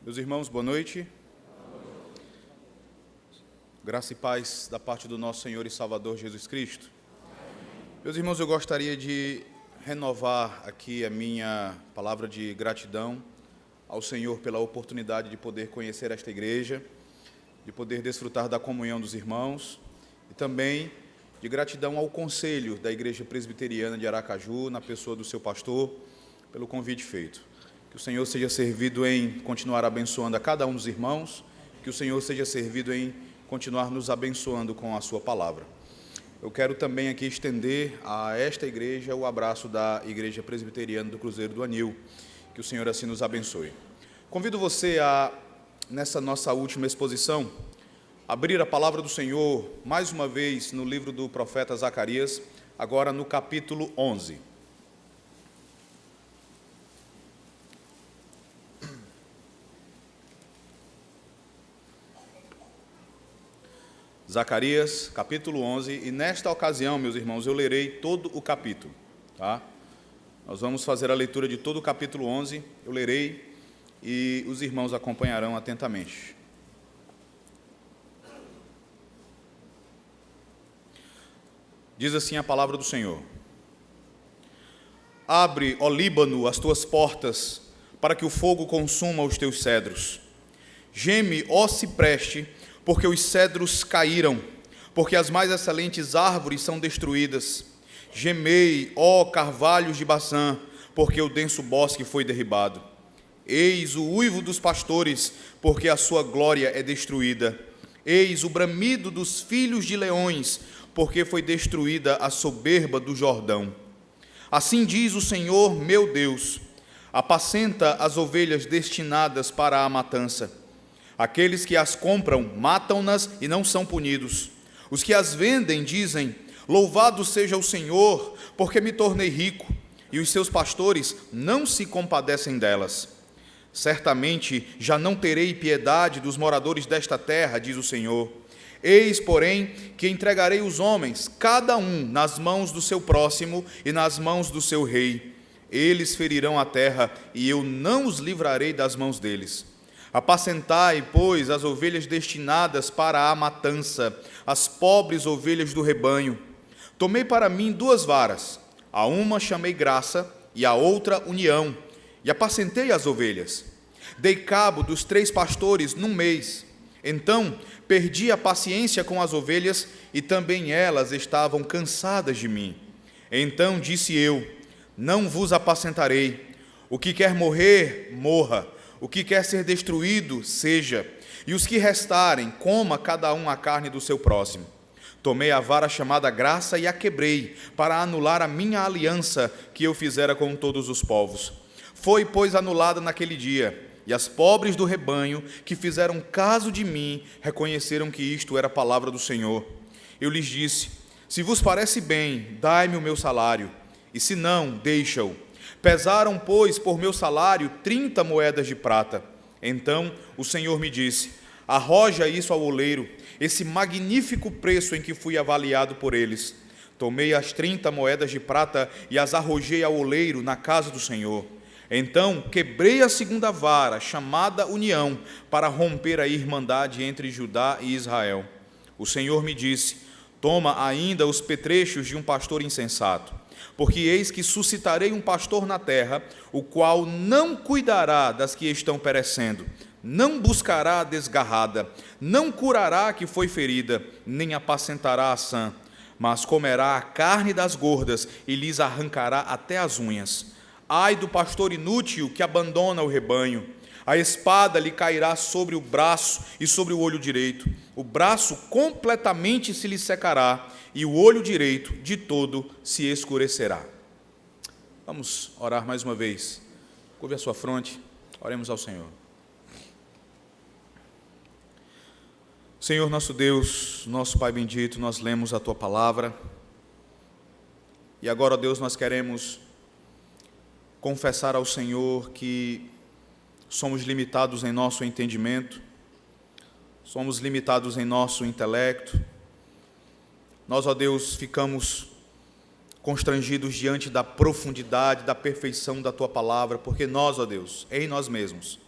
Meus irmãos, boa noite. Graça e paz da parte do nosso Senhor e Salvador Jesus Cristo. Meus irmãos, eu gostaria de renovar aqui a minha palavra de gratidão ao Senhor pela oportunidade de poder conhecer esta igreja, de poder desfrutar da comunhão dos irmãos e também de gratidão ao conselho da Igreja Presbiteriana de Aracaju, na pessoa do seu pastor, pelo convite feito. Que o Senhor seja servido em continuar abençoando a cada um dos irmãos, que o Senhor seja servido em continuar nos abençoando com a sua palavra. Eu quero também aqui estender a esta igreja o abraço da Igreja Presbiteriana do Cruzeiro do Anil. Que o Senhor assim nos abençoe. Convido você a, nessa nossa última exposição, abrir a palavra do Senhor mais uma vez no livro do profeta Zacarias, agora no capítulo 11. Zacarias, capítulo 11, e nesta ocasião, meus irmãos, eu lerei todo o capítulo, tá? Nós vamos fazer a leitura de todo o capítulo 11, eu lerei e os irmãos acompanharão atentamente. Diz assim a palavra do Senhor: Abre, ó Líbano, as tuas portas, para que o fogo consuma os teus cedros. Geme, ó cipreste, porque os cedros caíram, porque as mais excelentes árvores são destruídas. Gemei, ó carvalhos de Baçã, porque o denso bosque foi derribado. Eis o uivo dos pastores, porque a sua glória é destruída. Eis o bramido dos filhos de leões, porque foi destruída a soberba do Jordão. Assim diz o Senhor, meu Deus: apacenta as ovelhas destinadas para a matança. Aqueles que as compram, matam-nas e não são punidos. Os que as vendem dizem: louvado seja o Senhor, porque me tornei rico, e os seus pastores não se compadecem delas. Certamente já não terei piedade dos moradores desta terra, diz o Senhor. Eis, porém, que entregarei os homens, cada um, nas mãos do seu próximo e nas mãos do seu rei. Eles ferirão a terra, e eu não os livrarei das mãos deles. Apacentai, pois, as ovelhas destinadas para a matança, as pobres ovelhas do rebanho. Tomei para mim 2 varas, a uma chamei graça e a outra união, e apacentei as ovelhas. Dei cabo dos 3 pastores num mês. Então perdi a paciência com as ovelhas, e também elas estavam cansadas de mim. Então disse eu: não vos apacentarei. O que quer morrer, morra. O que quer ser destruído, seja, e os que restarem, coma cada um a carne do seu próximo. Tomei a vara chamada graça e a quebrei, para anular a minha aliança que eu fizera com todos os povos. Foi, pois, anulada naquele dia, e as pobres do rebanho, que fizeram caso de mim, reconheceram que isto era a palavra do Senhor. Eu lhes disse: se vos parece bem, dai-me o meu salário, e se não, deixa-o. Pesaram, pois, por meu salário 30 moedas de prata. Então o Senhor me disse: arroja isso ao oleiro, esse magnífico preço em que fui avaliado por eles. Tomei as 30 moedas de prata e as arrojei ao oleiro na casa do Senhor. Então quebrei a 2ª vara, chamada união, para romper a irmandade entre Judá e Israel. O Senhor me disse: toma ainda os petrechos de um pastor insensato. Porque eis que suscitarei um pastor na terra, o qual não cuidará das que estão perecendo, não buscará a desgarrada, não curará a que foi ferida, nem apacentará a sã, mas comerá a carne das gordas e lhes arrancará até as unhas. Ai do pastor inútil que abandona o rebanho. A espada lhe cairá sobre o braço e sobre o olho direito. O braço completamente se lhe secará, e o olho direito de todo se escurecerá. Vamos orar mais uma vez. Curve a sua fronte, oremos ao Senhor. Senhor nosso Deus, nosso Pai bendito, nós lemos a Tua palavra, e agora, ó Deus, nós queremos confessar ao Senhor que somos limitados em nosso entendimento, somos limitados em nosso intelecto. Nós, ó Deus, ficamos constrangidos diante da profundidade, da perfeição da Tua palavra, porque nós, ó Deus, em nós mesmos,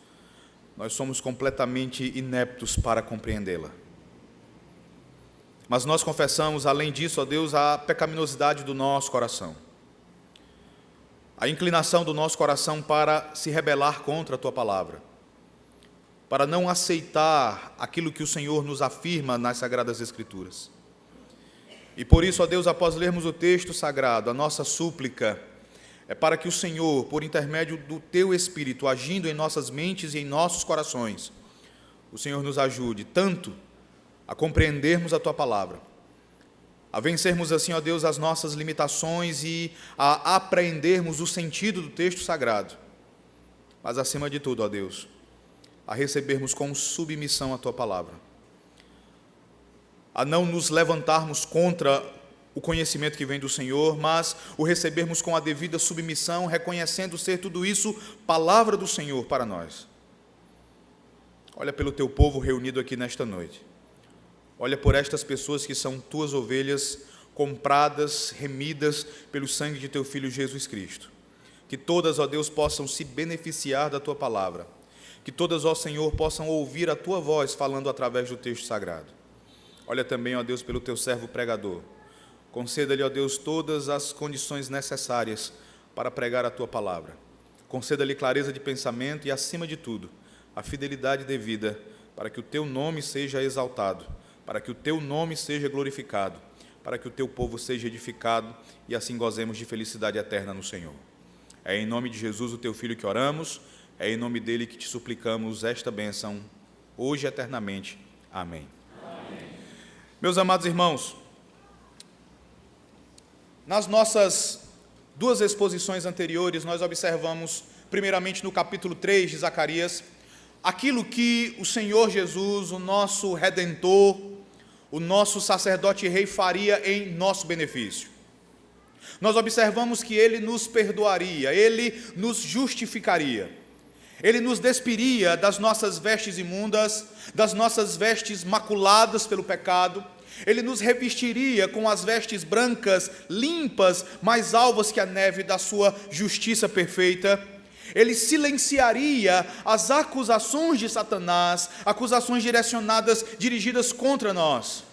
nós somos completamente ineptos para compreendê-la. Mas nós confessamos, além disso, ó Deus, a pecaminosidade do nosso coração, a inclinação do nosso coração para se rebelar contra a Tua palavra, para não aceitar aquilo que o Senhor nos afirma nas Sagradas Escrituras. E por isso, ó Deus, após lermos o texto sagrado, a nossa súplica é para que o Senhor, por intermédio do Teu Espírito, agindo em nossas mentes e em nossos corações, o Senhor nos ajude tanto a compreendermos a Tua palavra, a vencermos assim, ó Deus, as nossas limitações e a apreendermos o sentido do texto sagrado, mas acima de tudo, ó Deus, a recebermos com submissão a Tua palavra, a não nos levantarmos contra o conhecimento que vem do Senhor, mas o recebermos com a devida submissão, reconhecendo ser tudo isso palavra do Senhor para nós. Olha pelo Teu povo reunido aqui nesta noite. Olha por estas pessoas que são Tuas ovelhas, compradas, remidas pelo sangue de Teu Filho Jesus Cristo. Que todas, ó Deus, possam se beneficiar da Tua palavra. Que todas, ó Senhor, possam ouvir a Tua voz falando através do texto sagrado. Olha também, ó Deus, pelo Teu servo pregador. Conceda-lhe, ó Deus, todas as condições necessárias para pregar a Tua palavra. Conceda-lhe clareza de pensamento e, acima de tudo, a fidelidade devida para que o Teu nome seja exaltado, para que o Teu nome seja glorificado, para que o Teu povo seja edificado e assim gozemos de felicidade eterna no Senhor. É em nome de Jesus, o Teu Filho, que oramos, é em nome dEle que Te suplicamos esta bênção, hoje e eternamente. Amém. Amém. Meus amados irmãos, nas nossas duas exposições anteriores, nós observamos, primeiramente no capítulo 3 de Zacarias, aquilo que o Senhor Jesus, o nosso Redentor, o nosso sacerdote e rei faria em nosso benefício. Nós observamos que Ele nos perdoaria, Ele nos justificaria, Ele nos despiria das nossas vestes imundas, das nossas vestes maculadas pelo pecado, Ele nos revestiria com as vestes brancas, limpas, mais alvas que a neve da sua justiça perfeita. Ele silenciaria as acusações de Satanás, acusações dirigidas contra nós.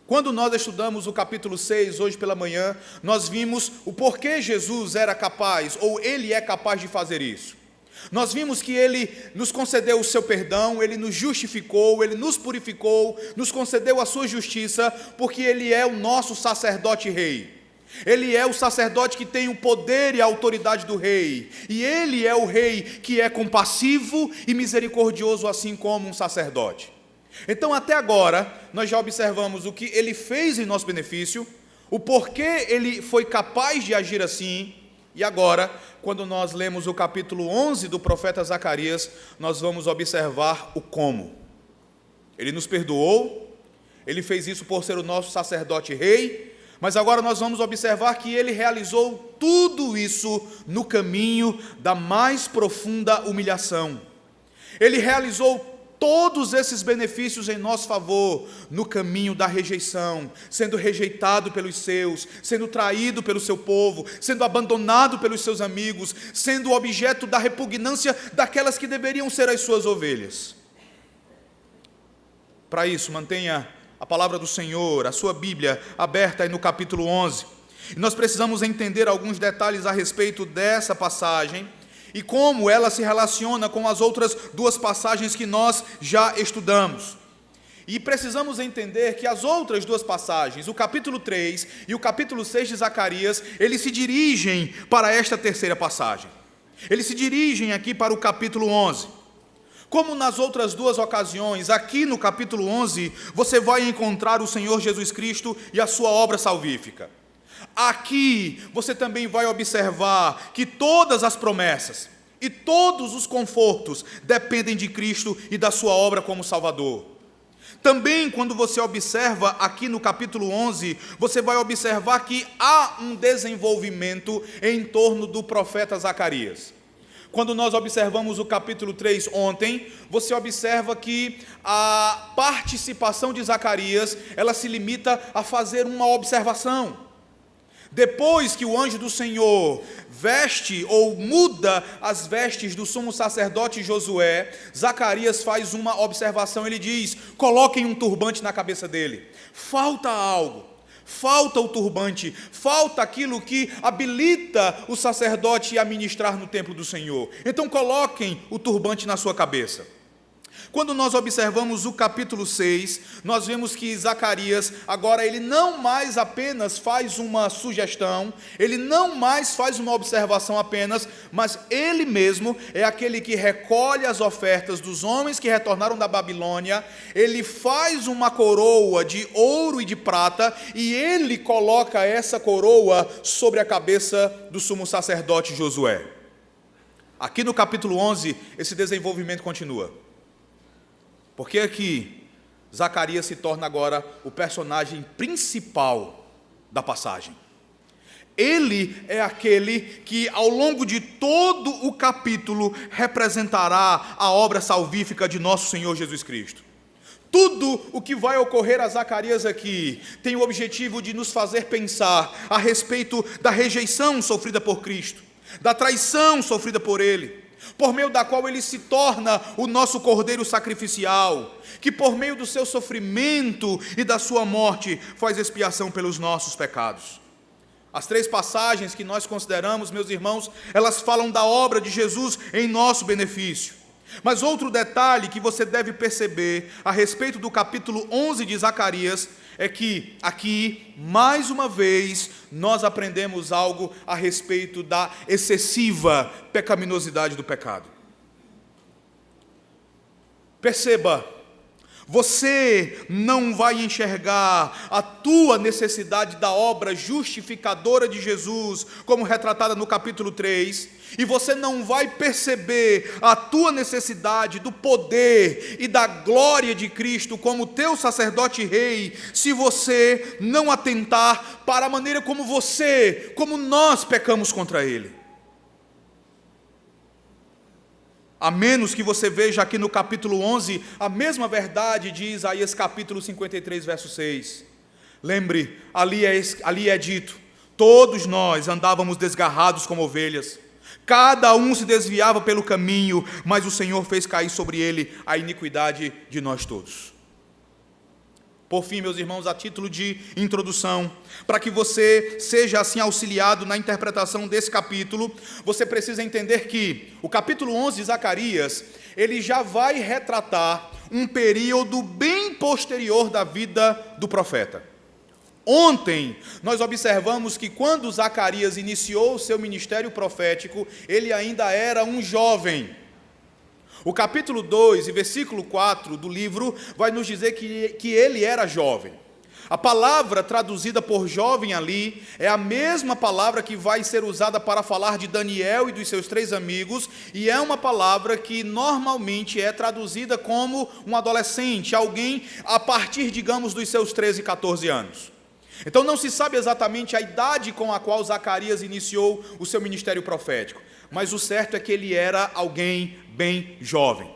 Quando nós estudamos o capítulo 6, hoje pela manhã, nós vimos o porquê Jesus era capaz, ou Ele é capaz de fazer isso. Nós vimos que Ele nos concedeu o seu perdão, Ele nos justificou, Ele nos purificou, nos concedeu a sua justiça, porque Ele é o nosso sacerdote rei. Ele é o sacerdote que tem o poder e a autoridade do rei, e Ele é o rei que é compassivo e misericordioso, assim como um sacerdote. Então, até agora, nós já observamos o que Ele fez em nosso benefício, o porquê Ele foi capaz de agir assim. E agora, quando nós lemos o capítulo 11 do profeta Zacarias, nós vamos observar o como. Ele nos perdoou, Ele fez isso por ser o nosso sacerdote rei, mas agora nós vamos observar que Ele realizou tudo isso no caminho da mais profunda humilhação. Ele realizou todos esses benefícios em nosso favor no caminho da rejeição, sendo rejeitado pelos seus, sendo traído pelo seu povo, sendo abandonado pelos seus amigos, sendo objeto da repugnância daquelas que deveriam ser as suas ovelhas. Para isso, mantenha a palavra do Senhor, a sua Bíblia aberta aí no capítulo 11. E nós precisamos entender alguns detalhes a respeito dessa passagem e como ela se relaciona com as outras duas passagens que nós já estudamos. E precisamos entender que as outras duas passagens, o capítulo 3 e o capítulo 6 de Zacarias, eles se dirigem para esta terceira passagem. Eles se dirigem aqui para o capítulo 11. Como nas outras duas ocasiões, aqui no capítulo 11, você vai encontrar o Senhor Jesus Cristo e a sua obra salvífica. Aqui você também vai observar que todas as promessas e todos os confortos dependem de Cristo e da sua obra como Salvador. Também, quando você observa aqui no capítulo 11, você vai observar que há um desenvolvimento em torno do profeta Zacarias. Quando nós observamos o capítulo 3 ontem, você observa que a participação de Zacarias, ela se limita a fazer uma observação. Depois que o anjo do Senhor veste ou muda as vestes do sumo sacerdote Josué, Zacarias faz uma observação, ele diz: coloquem um turbante na cabeça dele. Falta algo, falta o turbante, falta aquilo que habilita o sacerdote a ministrar no templo do Senhor. Então coloquem o turbante na sua cabeça. Quando nós observamos o capítulo 6, nós vemos que Zacarias, agora ele não mais apenas faz uma sugestão, ele não mais faz uma observação apenas, mas ele mesmo é aquele que recolhe as ofertas dos homens que retornaram da Babilônia, ele faz uma coroa de ouro e de prata, e ele coloca essa coroa sobre a cabeça do sumo sacerdote Josué. Aqui no capítulo 11, esse desenvolvimento continua. Porque aqui, Zacarias se torna agora o personagem principal da passagem. Ele é aquele que, ao longo de todo o capítulo, representará a obra salvífica de nosso Senhor Jesus Cristo. Tudo o que vai ocorrer a Zacarias aqui tem o objetivo de nos fazer pensar a respeito da rejeição sofrida por Cristo, da traição sofrida por Ele, por meio da qual ele se torna o nosso cordeiro sacrificial, que por meio do seu sofrimento e da sua morte faz expiação pelos nossos pecados. As três passagens que nós consideramos, meus irmãos, elas falam da obra de Jesus em nosso benefício. Mas outro detalhe que você deve perceber a respeito do capítulo 11 de Zacarias é que aqui, mais uma vez, nós aprendemos algo a respeito da excessiva pecaminosidade do pecado. Perceba, você não vai enxergar a tua necessidade da obra justificadora de Jesus, como retratada no capítulo 3, e você não vai perceber a tua necessidade do poder e da glória de Cristo como teu sacerdote rei, se você não atentar para a maneira como nós pecamos contra Ele. A menos que você veja aqui no capítulo 11 a mesma verdade de Isaías capítulo 53, verso 6. Lembre, ali é dito: todos nós andávamos desgarrados como ovelhas, cada um se desviava pelo caminho, mas o Senhor fez cair sobre ele a iniquidade de nós todos. Por fim, meus irmãos, a título de introdução, para que você seja assim auxiliado na interpretação desse capítulo, você precisa entender que o capítulo 11 de Zacarias, ele já vai retratar um período bem posterior da vida do profeta. Ontem, nós observamos que quando Zacarias iniciou o seu ministério profético, ele ainda era um jovem. O capítulo 2 e versículo 4 do livro vai nos dizer que ele era jovem. A palavra traduzida por jovem ali é a mesma palavra que vai ser usada para falar de Daniel e dos seus 3 amigos, e é uma palavra que normalmente é traduzida como um adolescente, alguém a partir, digamos, dos seus 13, 14 anos. Então não se sabe exatamente a idade com a qual Zacarias iniciou o seu ministério profético, mas o certo é que ele era alguém bem jovem.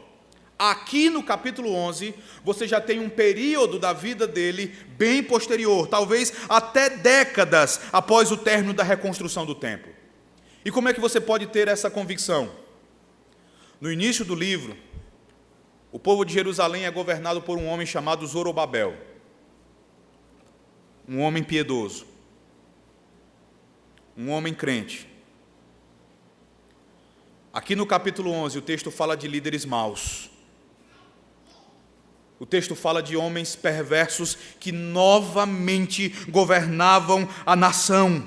Aqui no capítulo 11, você já tem um período da vida dele bem posterior, talvez até décadas após o término da reconstrução do templo. E como é que você pode ter essa convicção? No início do livro, o povo de Jerusalém é governado por um homem chamado Zorobabel, um homem piedoso, um homem crente. Aqui no capítulo 11, o texto fala de líderes maus. O texto fala de homens perversos que novamente governavam a nação.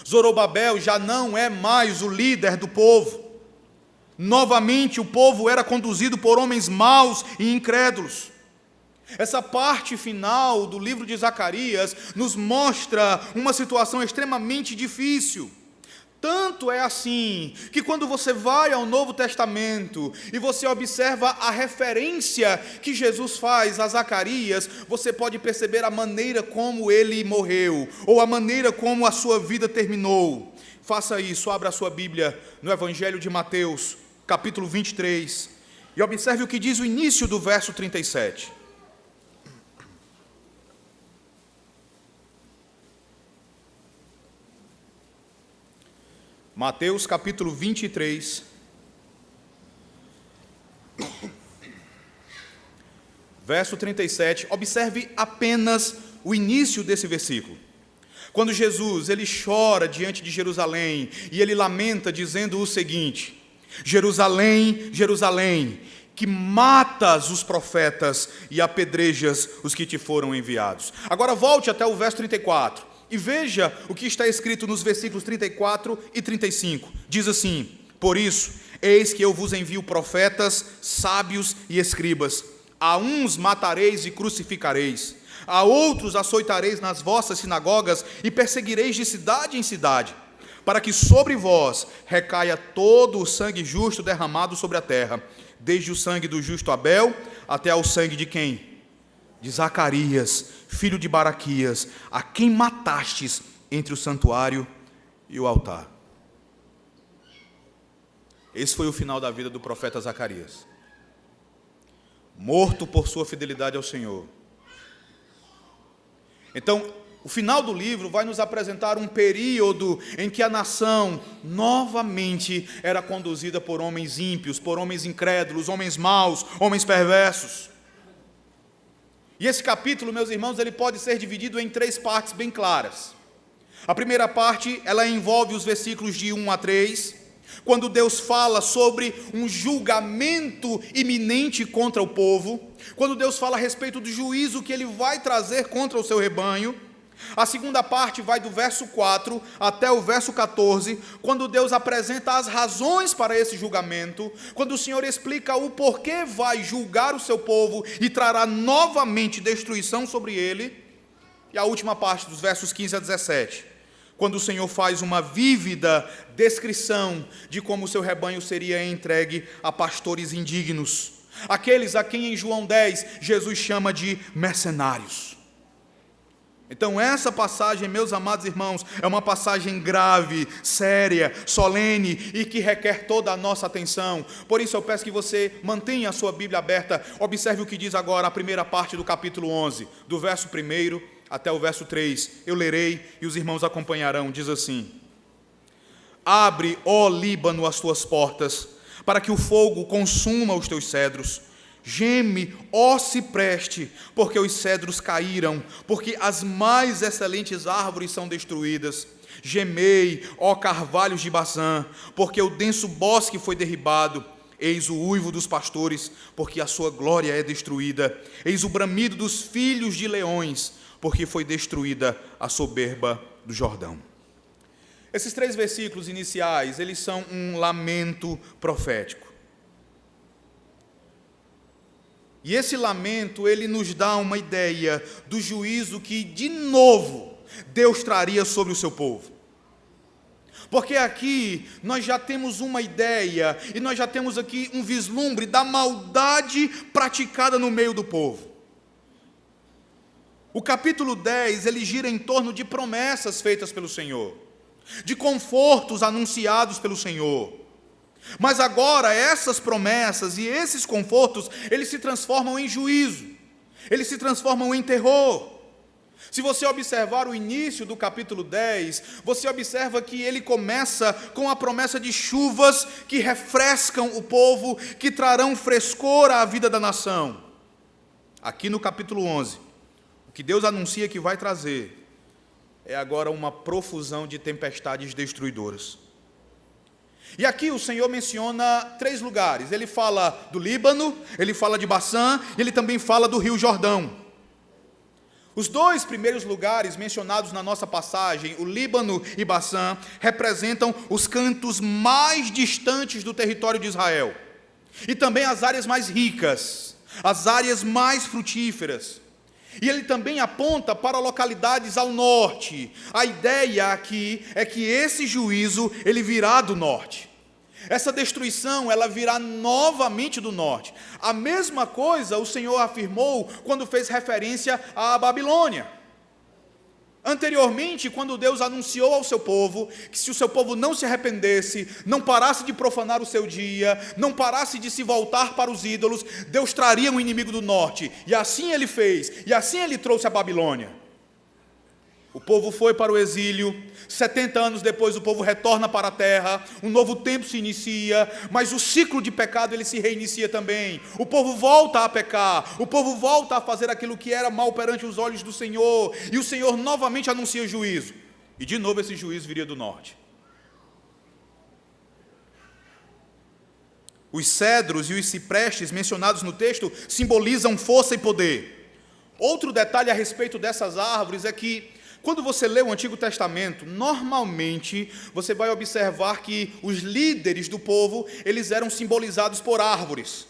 Zorobabel já não é mais o líder do povo. Novamente o povo era conduzido por homens maus e incrédulos. Essa parte final do livro de Zacarias nos mostra uma situação extremamente difícil. Tanto é assim, que quando você vai ao Novo Testamento e você observa a referência que Jesus faz a Zacarias, você pode perceber a maneira como ele morreu, ou a maneira como a sua vida terminou. Faça isso, abra a sua Bíblia no Evangelho de Mateus, capítulo 23, e observe o que diz o início do verso 37. Mateus capítulo 23, verso 37. Observe apenas o início desse versículo. Quando Jesus, ele chora diante de Jerusalém e ele lamenta dizendo o seguinte: Jerusalém, Jerusalém, que matas os profetas e apedrejas os que te foram enviados. Agora volte até o verso 34 e veja o que está escrito nos versículos 34 e 35. Diz assim: por isso, eis que eu vos envio profetas, sábios e escribas. A uns matareis e crucificareis, a outros açoitareis nas vossas sinagogas e perseguireis de cidade em cidade, para que sobre vós recaia todo o sangue justo derramado sobre a terra, desde o sangue do justo Abel até ao sangue de quem? De Zacarias, filho de Baraquias, a quem matastes entre o santuário e o altar. Esse foi o final da vida do profeta Zacarias, morto por sua fidelidade ao Senhor. Então, o final do livro vai nos apresentar um período em que a nação novamente era conduzida por homens ímpios, por homens incrédulos, homens maus, homens perversos. E esse capítulo, meus irmãos, ele pode ser dividido em 3 partes bem claras. A primeira parte, ela envolve os versículos de 1 a 3, quando Deus fala sobre um julgamento iminente contra o povo, quando Deus fala a respeito do juízo que Ele vai trazer contra o seu rebanho. A segunda parte vai do verso 4 até o verso 14, quando Deus apresenta as razões para esse julgamento, quando o Senhor explica o porquê vai julgar o seu povo e trará novamente destruição sobre ele. E a última parte, dos versos 15 a 17, quando o Senhor faz uma vívida descrição de como o seu rebanho seria entregue a pastores indignos, aqueles a quem em João 10 Jesus chama de mercenários. Então essa passagem, meus amados irmãos, é uma passagem grave, séria, solene e que requer toda a nossa atenção. Por isso eu peço que você mantenha a sua Bíblia aberta, observe o que diz agora a primeira parte do capítulo 11, do verso 1 até o verso 3, eu lerei e os irmãos acompanharão. Diz assim: abre, ó Líbano, as tuas portas, para que o fogo consuma os teus cedros. Geme, ó cipreste, porque os cedros caíram, porque as mais excelentes árvores são destruídas. Gemei, ó carvalhos de Bazã, porque o denso bosque foi derribado. Eis o uivo dos pastores, porque a sua glória é destruída. Eis o bramido dos filhos de leões, porque foi destruída a soberba do Jordão. Esses 3 versículos iniciais, eles são um lamento profético. E esse lamento, ele nos dá uma ideia do juízo que, de novo, Deus traria sobre o seu povo. Porque aqui nós já temos uma ideia, e nós já temos aqui um vislumbre da maldade praticada no meio do povo. O capítulo 10, ele gira em torno de promessas feitas pelo Senhor, de confortos anunciados pelo Senhor. Mas agora essas promessas e esses confortos, eles se transformam em juízo, eles se transformam em terror. Se você observar o início do capítulo 10, você observa que ele começa com a promessa de chuvas que refrescam o povo, que trarão frescor à vida da nação. Aqui no capítulo 11, o que Deus anuncia que vai trazer é agora uma profusão de tempestades destruidoras. E aqui o Senhor menciona 3 lugares. Ele fala do Líbano, ele fala de Bazã, e ele também fala do Rio Jordão. Os 2 primeiros lugares mencionados na nossa passagem, o Líbano e Bazã, representam os cantos mais distantes do território de Israel, e também as áreas mais ricas, as áreas mais frutíferas. E ele também aponta para localidades ao norte. A ideia aqui é que esse juízo, ele virá do norte. Essa destruição, ela virá novamente do norte. A mesma coisa o Senhor afirmou quando fez referência à Babilônia. Anteriormente, quando Deus anunciou ao seu povo que se o seu povo não se arrependesse, não parasse de profanar o seu dia, não parasse de se voltar para os ídolos, Deus traria um inimigo do norte. E assim ele fez, e assim ele trouxe a Babilônia. O povo foi para o exílio, 70 anos depois o povo retorna para a terra, um novo tempo se inicia, mas o ciclo de pecado ele se reinicia também. O povo volta a pecar, o povo volta a fazer aquilo que era mal perante os olhos do Senhor, e o Senhor novamente anuncia juízo. E de novo esse juízo viria do norte. Os cedros e os ciprestes mencionados no texto simbolizam força e poder. Outro detalhe a respeito dessas árvores é que, quando você lê o Antigo Testamento, normalmente você vai observar que os líderes do povo, eles eram simbolizados por árvores.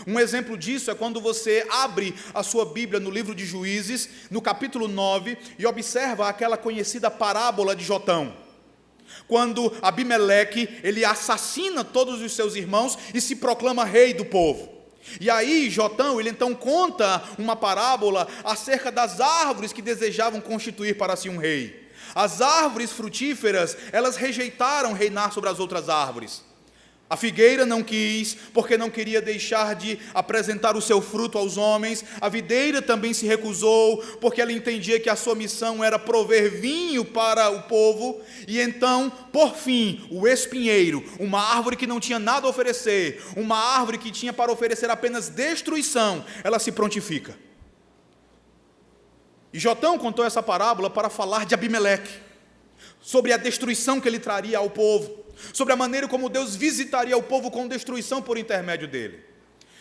Um exemplo disso é quando você abre a sua Bíblia no livro de Juízes, no capítulo 9, e observa aquela conhecida parábola de Jotão. Quando Abimeleque, ele assassina todos os seus irmãos e se proclama rei do povo. E aí Jotão, ele então conta uma parábola acerca das árvores que desejavam constituir para si um rei. As árvores frutíferas, elas rejeitaram reinar sobre as outras árvores. A figueira não quis, porque não queria deixar de apresentar o seu fruto aos homens. A videira também se recusou, porque ela entendia que a sua missão era prover vinho para o povo. E então, por fim, o espinheiro, uma árvore que não tinha nada a oferecer, uma árvore que tinha para oferecer apenas destruição, ela se prontifica. E Jotão contou essa parábola para falar de Abimeleque, sobre a destruição que ele traria ao povo, sobre a maneira como Deus visitaria o povo com destruição por intermédio dele.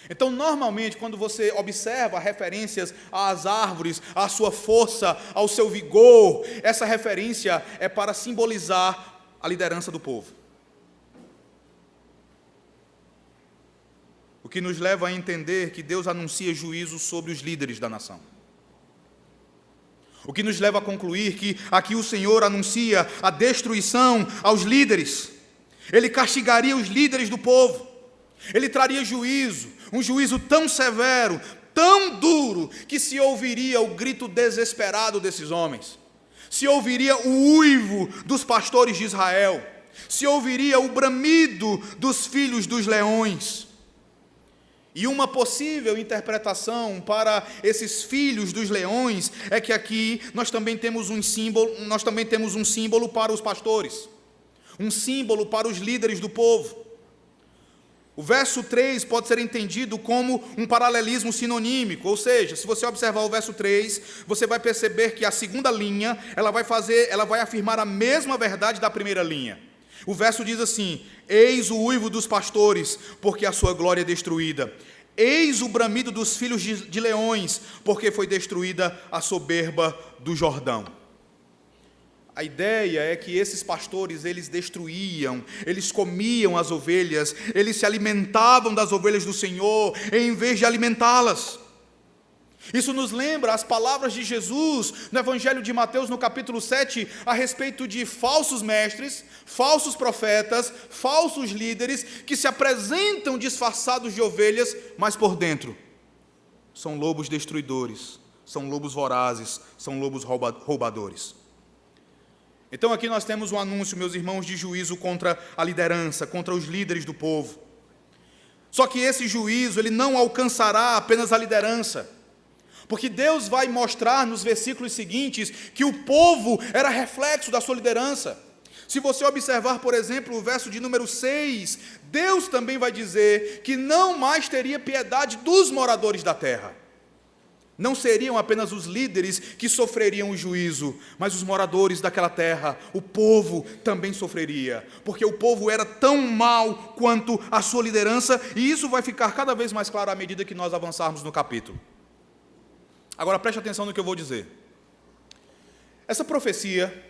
Então, normalmente, quando você observa referências às árvores, à sua força, ao seu vigor, essa referência é para simbolizar a liderança do povo. O que nos leva a entender que Deus anuncia juízo sobre os líderes da nação. O que nos leva a concluir que aqui o Senhor anuncia a destruição aos líderes. Ele castigaria os líderes do povo. Ele traria juízo, um juízo tão severo, tão duro, que se ouviria o grito desesperado desses homens. Se ouviria o uivo dos pastores de Israel. Se ouviria o bramido dos filhos dos leões. E uma possível interpretação para esses filhos dos leões é que aqui nós também temos um símbolo para os pastores, um símbolo para os líderes do povo. O verso 3 pode ser entendido como um paralelismo sinonímico, ou seja, se você observar o verso 3, você vai perceber que a segunda linha, ela vai afirmar a mesma verdade da primeira linha. O verso diz assim: eis o uivo dos pastores, porque a sua glória é destruída. Eis o bramido dos filhos de leões, porque foi destruída a soberba do Jordão. A ideia é que esses pastores, eles destruíam, eles comiam as ovelhas, eles se alimentavam das ovelhas do Senhor, em vez de alimentá-las. Isso nos lembra as palavras de Jesus no Evangelho de Mateus, no capítulo 7, a respeito de falsos mestres, falsos profetas, falsos líderes, que se apresentam disfarçados de ovelhas, mas por dentro são lobos destruidores, são lobos vorazes, são lobos roubadores. Então aqui nós temos um anúncio, meus irmãos, de juízo contra a liderança, contra os líderes do povo. Só que esse juízo, ele não alcançará apenas a liderança, porque Deus vai mostrar nos versículos seguintes que o povo era reflexo da sua liderança. Se você observar, por exemplo, o verso de número 6, Deus também vai dizer que não mais teria piedade dos moradores da terra. Não seriam apenas os líderes que sofreriam o juízo, mas os moradores daquela terra, o povo também sofreria, porque o povo era tão mau quanto a sua liderança, e isso vai ficar cada vez mais claro à medida que nós avançarmos no capítulo. Agora preste atenção no que eu vou dizer. Essa profecia,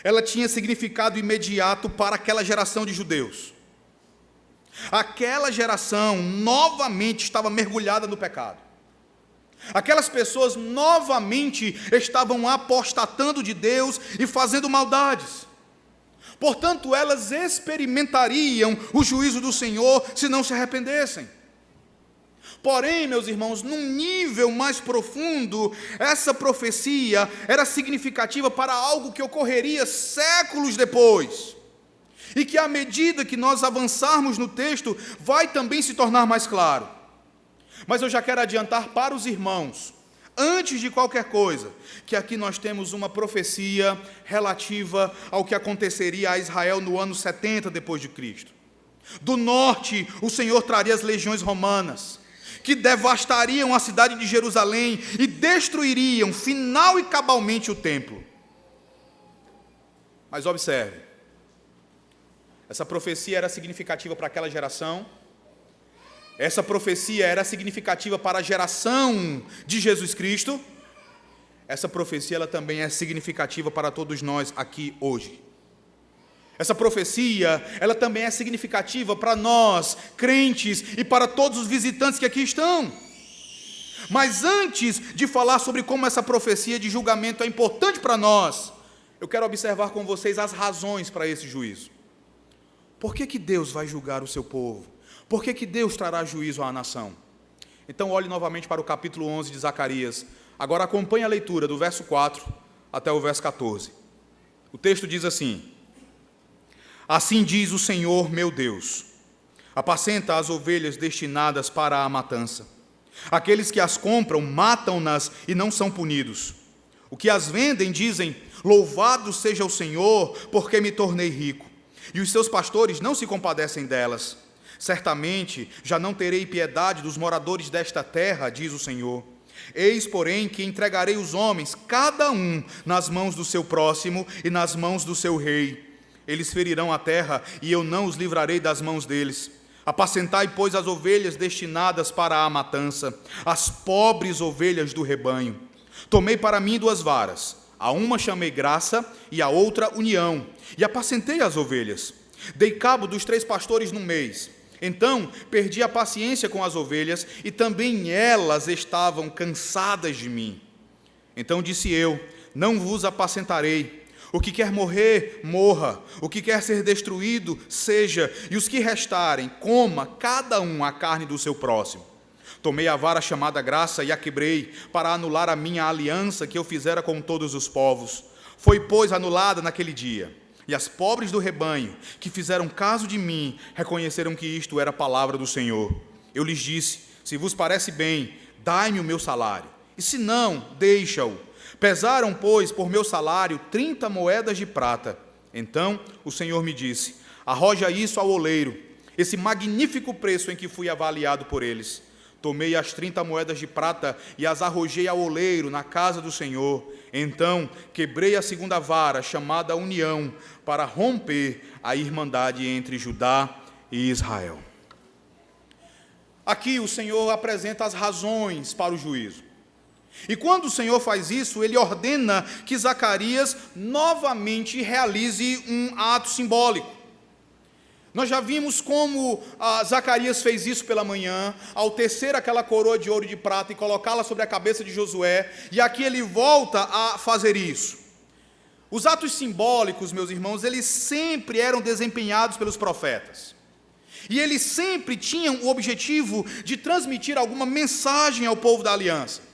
ela tinha significado imediato para aquela geração de judeus. Aquela geração novamente estava mergulhada no pecado. Aquelas pessoas novamente estavam apostatando de Deus e fazendo maldades. Portanto, elas experimentariam o juízo do Senhor se não se arrependessem. Porém, meus irmãos, num nível mais profundo, essa profecia era significativa para algo que ocorreria séculos depois, e que à medida que nós avançarmos no texto, vai também se tornar mais claro. Mas eu já quero adiantar para os irmãos, antes de qualquer coisa, que aqui nós temos uma profecia relativa ao que aconteceria a Israel no ano 70 depois de Cristo. Do norte, o Senhor traria as legiões romanas, que devastariam a cidade de Jerusalém e destruiriam final e cabalmente o templo. Mas observe, essa profecia era significativa para aquela geração, essa profecia era significativa para a geração de Jesus Cristo, essa profecia ela também é significativa para todos nós aqui hoje. Essa profecia, ela também é significativa para nós, crentes, e para todos os visitantes que aqui estão. Mas antes de falar sobre como essa profecia de julgamento é importante para nós, eu quero observar com vocês as razões para esse juízo. Por que Deus vai julgar o seu povo? Por que Deus trará juízo à nação? Então olhe novamente para o capítulo 11 de Zacarias. Agora acompanhe a leitura do verso 4 até o verso 14. O texto diz assim: Assim diz o Senhor meu Deus, apacenta as ovelhas destinadas para a matança. Aqueles que as compram matam-nas e não são punidos. O que as vendem dizem, louvado seja o Senhor, porque me tornei rico. E os seus pastores não se compadecem delas. Certamente já não terei piedade dos moradores desta terra, diz o Senhor. Eis, porém, que entregarei os homens, cada um, nas mãos do seu próximo e nas mãos do seu rei. Eles ferirão a terra, e eu não os livrarei das mãos deles. Apacentai, pois, as ovelhas destinadas para a matança, as pobres ovelhas do rebanho. Tomei para mim 2 varas, a uma chamei graça, e a outra união, e apacentei as ovelhas. Dei cabo dos 3 pastores num mês. Então perdi a paciência com as ovelhas, e também elas estavam cansadas de mim. Então disse eu, não vos apacentarei. O que quer morrer, morra. O que quer ser destruído, seja. E os que restarem, coma cada um a carne do seu próximo. Tomei a vara chamada graça e a quebrei, para anular a minha aliança que eu fizera com todos os povos. Foi, pois, anulada naquele dia. E as pobres do rebanho, que fizeram caso de mim, reconheceram que isto era a palavra do Senhor. Eu lhes disse, se vos parece bem, dai-me o meu salário. E se não, deixa-o. Pesaram, pois, por meu salário 30 moedas de prata. Então o Senhor me disse, arroja isso ao oleiro, esse magnífico preço em que fui avaliado por eles. Tomei as 30 moedas de prata e as arrojei ao oleiro na casa do Senhor. Então quebrei a 2ª vara, chamada união, para romper a irmandade entre Judá e Israel. Aqui o Senhor apresenta as razões para o juízo. E quando o Senhor faz isso, Ele ordena que Zacarias novamente realize um ato simbólico. Nós já vimos como Zacarias fez isso pela manhã, ao tecer aquela coroa de ouro e de prata e colocá-la sobre a cabeça de Josué, e aqui ele volta a fazer isso. Os atos simbólicos, meus irmãos, eles sempre eram desempenhados pelos profetas. E eles sempre tinham o objetivo de transmitir alguma mensagem ao povo da aliança.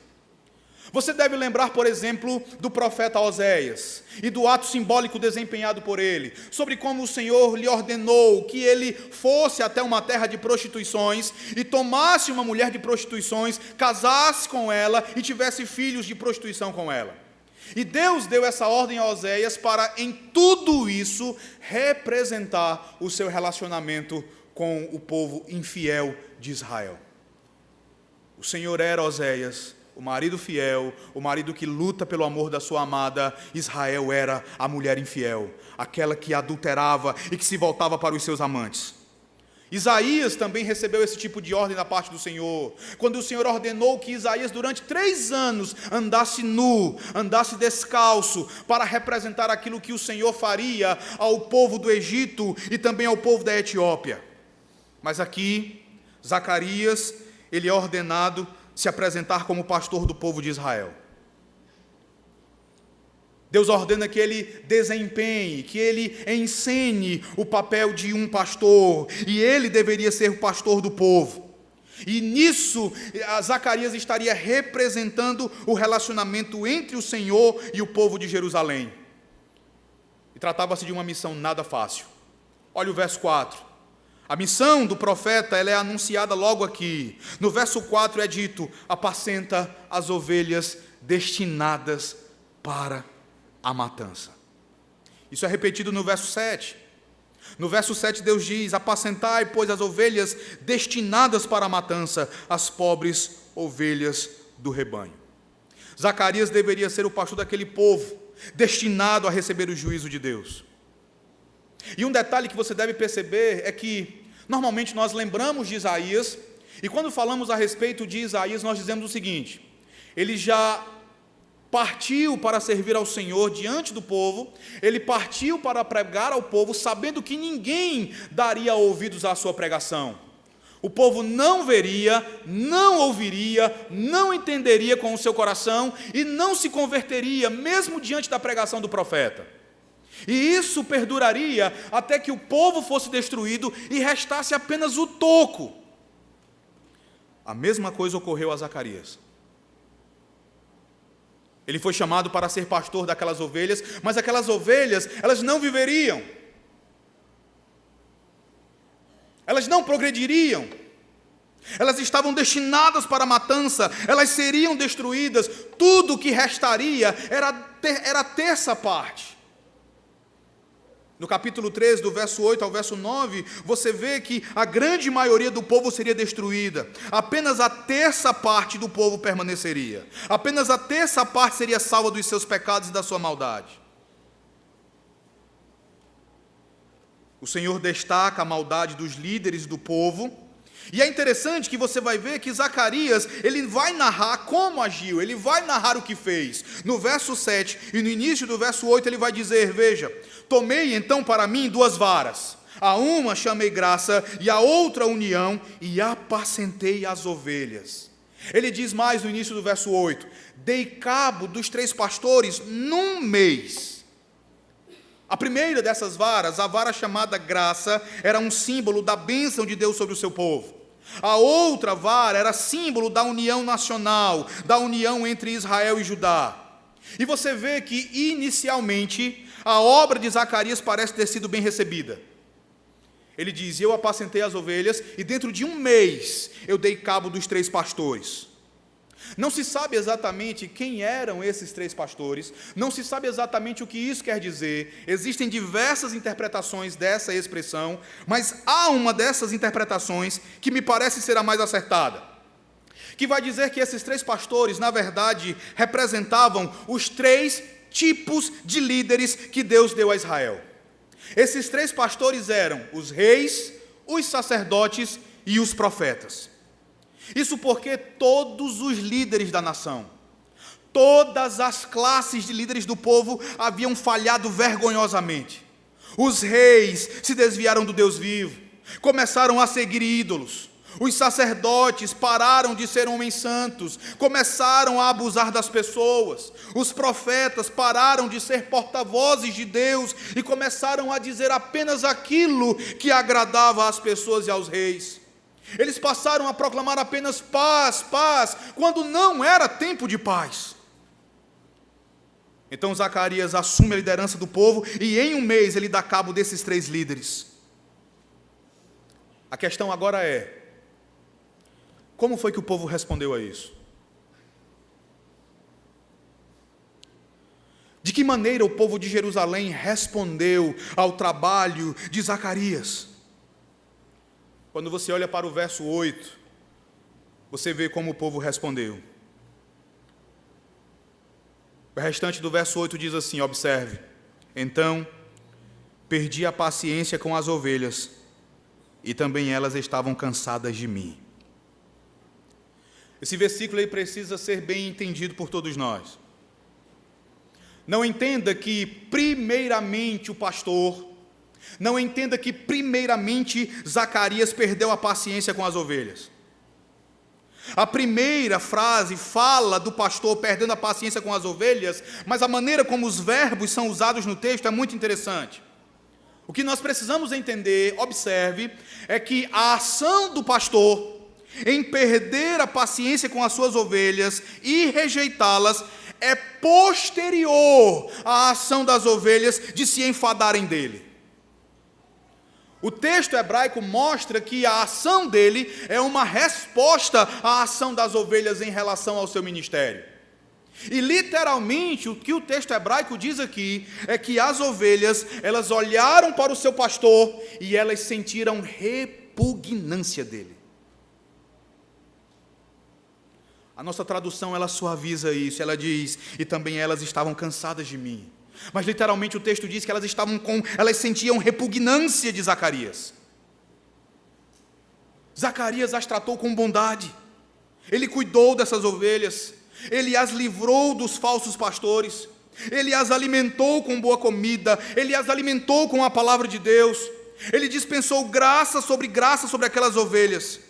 Você deve lembrar, por exemplo, do profeta Oséias e do ato simbólico desempenhado por ele, sobre como o Senhor lhe ordenou que ele fosse até uma terra de prostituições e tomasse uma mulher de prostituições, casasse com ela e tivesse filhos de prostituição com ela. E Deus deu essa ordem a Oséias para, em tudo isso, representar o seu relacionamento com o povo infiel de Israel. O Senhor era Oséias, o marido fiel, o marido que luta pelo amor da sua amada. Israel era a mulher infiel, aquela que adulterava e que se voltava para os seus amantes. Isaías também recebeu esse tipo de ordem da parte do Senhor, quando o Senhor ordenou que Isaías durante 3 anos andasse nu, andasse descalço, para representar aquilo que o Senhor faria ao povo do Egito e também ao povo da Etiópia. Mas aqui, Zacarias, ele é ordenado se apresentar como pastor do povo de Israel. Deus ordena que ele desempenhe, que ele ensine o papel de um pastor, e ele deveria ser o pastor do povo. E nisso, Zacarias estaria representando o relacionamento entre o Senhor e o povo de Jerusalém. E tratava-se de uma missão nada fácil. Olha o verso 4. A missão do profeta, ela é anunciada logo aqui. No verso 4 é dito: apacenta as ovelhas destinadas para a matança. Isso é repetido no verso 7. No verso 7 Deus diz: apacentai, pois, as ovelhas destinadas para a matança, as pobres ovelhas do rebanho. Zacarias deveria ser o pastor daquele povo, destinado a receber o juízo de Deus. E um detalhe que você deve perceber é que, normalmente nós lembramos de Isaías, e quando falamos a respeito de Isaías, nós dizemos o seguinte: ele já partiu para servir ao Senhor diante do povo, ele partiu para pregar ao povo, sabendo que ninguém daria ouvidos à sua pregação. O povo não veria, não ouviria, não entenderia com o seu coração e não se converteria, mesmo diante da pregação do profeta. E isso perduraria até que o povo fosse destruído e restasse apenas o toco. A mesma coisa ocorreu a Zacarias. Ele foi chamado para ser pastor daquelas ovelhas, mas aquelas ovelhas, elas não viveriam. Elas não progrediriam. Elas estavam destinadas para a matança, elas seriam destruídas. Tudo o que restaria era a terça parte. No capítulo 13, do verso 8 ao verso 9, você vê que a grande maioria do povo seria destruída. Apenas a terça parte do povo permaneceria. Apenas a terça parte seria salva dos seus pecados e da sua maldade. O Senhor destaca a maldade dos líderes do povo. E é interessante que você vai ver que Zacarias, ele vai narrar como agiu, ele vai narrar o que fez. No verso 7 e no início do verso 8 ele vai dizer: veja, tomei então para mim 2 varas, a uma chamei graça e a outra união, e apacentei as ovelhas. Ele diz mais no início do verso 8: dei cabo dos 3 pastores num mês. A primeira dessas varas, a vara chamada graça, era um símbolo da bênção de Deus sobre o seu povo. A outra vara era símbolo da união nacional, da união entre Israel e Judá. E você vê que, inicialmente, a obra de Zacarias parece ter sido bem recebida. Ele diz: eu apacentei as ovelhas, e dentro de um mês eu dei cabo dos 3 pastores. Não se sabe exatamente quem eram esses 3 pastores, não se sabe exatamente o que isso quer dizer, existem diversas interpretações dessa expressão, mas há uma dessas interpretações que me parece ser a mais acertada, que vai dizer que esses 3 pastores, na verdade, representavam os 3 tipos de líderes que Deus deu a Israel. Esses 3 pastores eram os reis, os sacerdotes e os profetas. Isso porque todos os líderes da nação, todas as classes de líderes do povo haviam falhado vergonhosamente. Os reis se desviaram do Deus vivo, começaram a seguir ídolos. Os sacerdotes pararam de ser homens santos, começaram a abusar das pessoas. Os profetas pararam de ser porta-vozes de Deus e começaram a dizer apenas aquilo que agradava às pessoas e aos reis. Eles passaram a proclamar apenas paz, paz, quando não era tempo de paz. Então Zacarias assume a liderança do povo e em um mês ele dá cabo desses 3 líderes. A questão agora é: como foi que o povo respondeu a isso? De que maneira o povo de Jerusalém respondeu ao trabalho de Zacarias? Quando você olha para o verso 8, você vê como o povo respondeu. O restante do verso 8 diz assim, observe: então perdi a paciência com as ovelhas, e também elas estavam cansadas de mim. Esse versículo aí precisa ser bem entendido por todos nós. Não entenda que primeiramente o pastor, não entenda que primeiramente Zacarias perdeu a paciência com as ovelhas. A primeira frase fala do pastor perdendo a paciência com as ovelhas, mas a maneira como os verbos são usados no texto é muito interessante. O que nós precisamos entender, observe, é que a ação do pastor em perder a paciência com as suas ovelhas e rejeitá-las é posterior à ação das ovelhas de se enfadarem dele. O texto hebraico mostra que a ação dele é uma resposta à ação das ovelhas em relação ao seu ministério. E literalmente o que o texto hebraico diz aqui é que as ovelhas, elas olharam para o seu pastor e elas sentiram repugnância dele. A nossa tradução, ela suaviza isso, ela diz, e também elas estavam cansadas de mim. Mas literalmente o texto diz que elas sentiam repugnância de Zacarias. Zacarias as tratou com bondade, ele cuidou dessas ovelhas, ele as livrou dos falsos pastores, ele as alimentou com boa comida, ele as alimentou com a palavra de Deus, ele dispensou graça sobre aquelas ovelhas.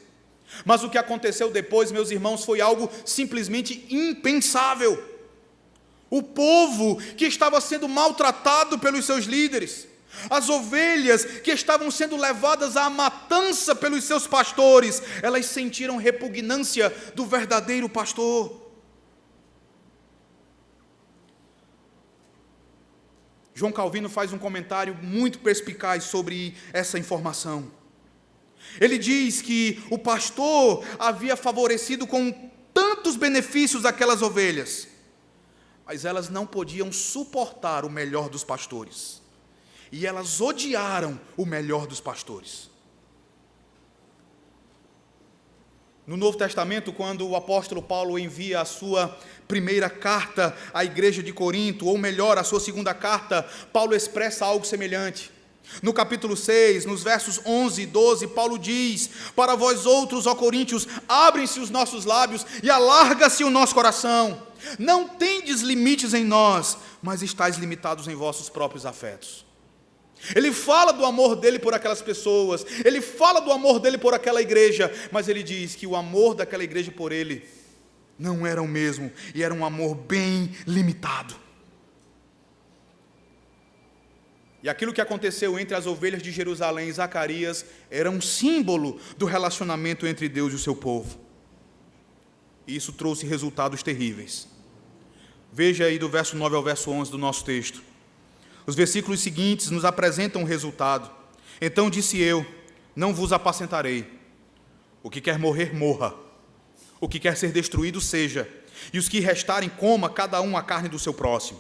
Mas o que aconteceu depois, meus irmãos, foi algo simplesmente impensável. O povo que estava sendo maltratado pelos seus líderes, as ovelhas que estavam sendo levadas à matança pelos seus pastores, elas sentiram repugnância do verdadeiro pastor. João Calvino faz um comentário muito perspicaz sobre essa informação. Ele diz que o pastor havia favorecido com tantos benefícios aquelas ovelhas, mas elas não podiam suportar o melhor dos pastores, e elas odiaram o melhor dos pastores. No Novo Testamento, quando o apóstolo Paulo envia a sua primeira carta à igreja de Corinto, ou melhor, a sua segunda carta, Paulo expressa algo semelhante. No capítulo 6, nos versos 11 e 12, Paulo diz: para vós outros, ó coríntios, abrem-se os nossos lábios e alarga-se o nosso coração. Não tendes limites em nós, mas estáis limitados em vossos próprios afetos. Ele fala do amor dele por aquelas pessoas, ele fala do amor dele por aquela igreja, mas ele diz que o amor daquela igreja por ele não era o mesmo, e era um amor bem limitado. E aquilo que aconteceu entre as ovelhas de Jerusalém e Zacarias era um símbolo do relacionamento entre Deus e o seu povo. E isso trouxe resultados terríveis. Veja aí do verso 9 ao verso 11 do nosso texto. Os versículos seguintes nos apresentam o resultado. Então disse eu: não vos apacentarei. O que quer morrer, morra. O que quer ser destruído, seja. E os que restarem, coma cada um a carne do seu próximo.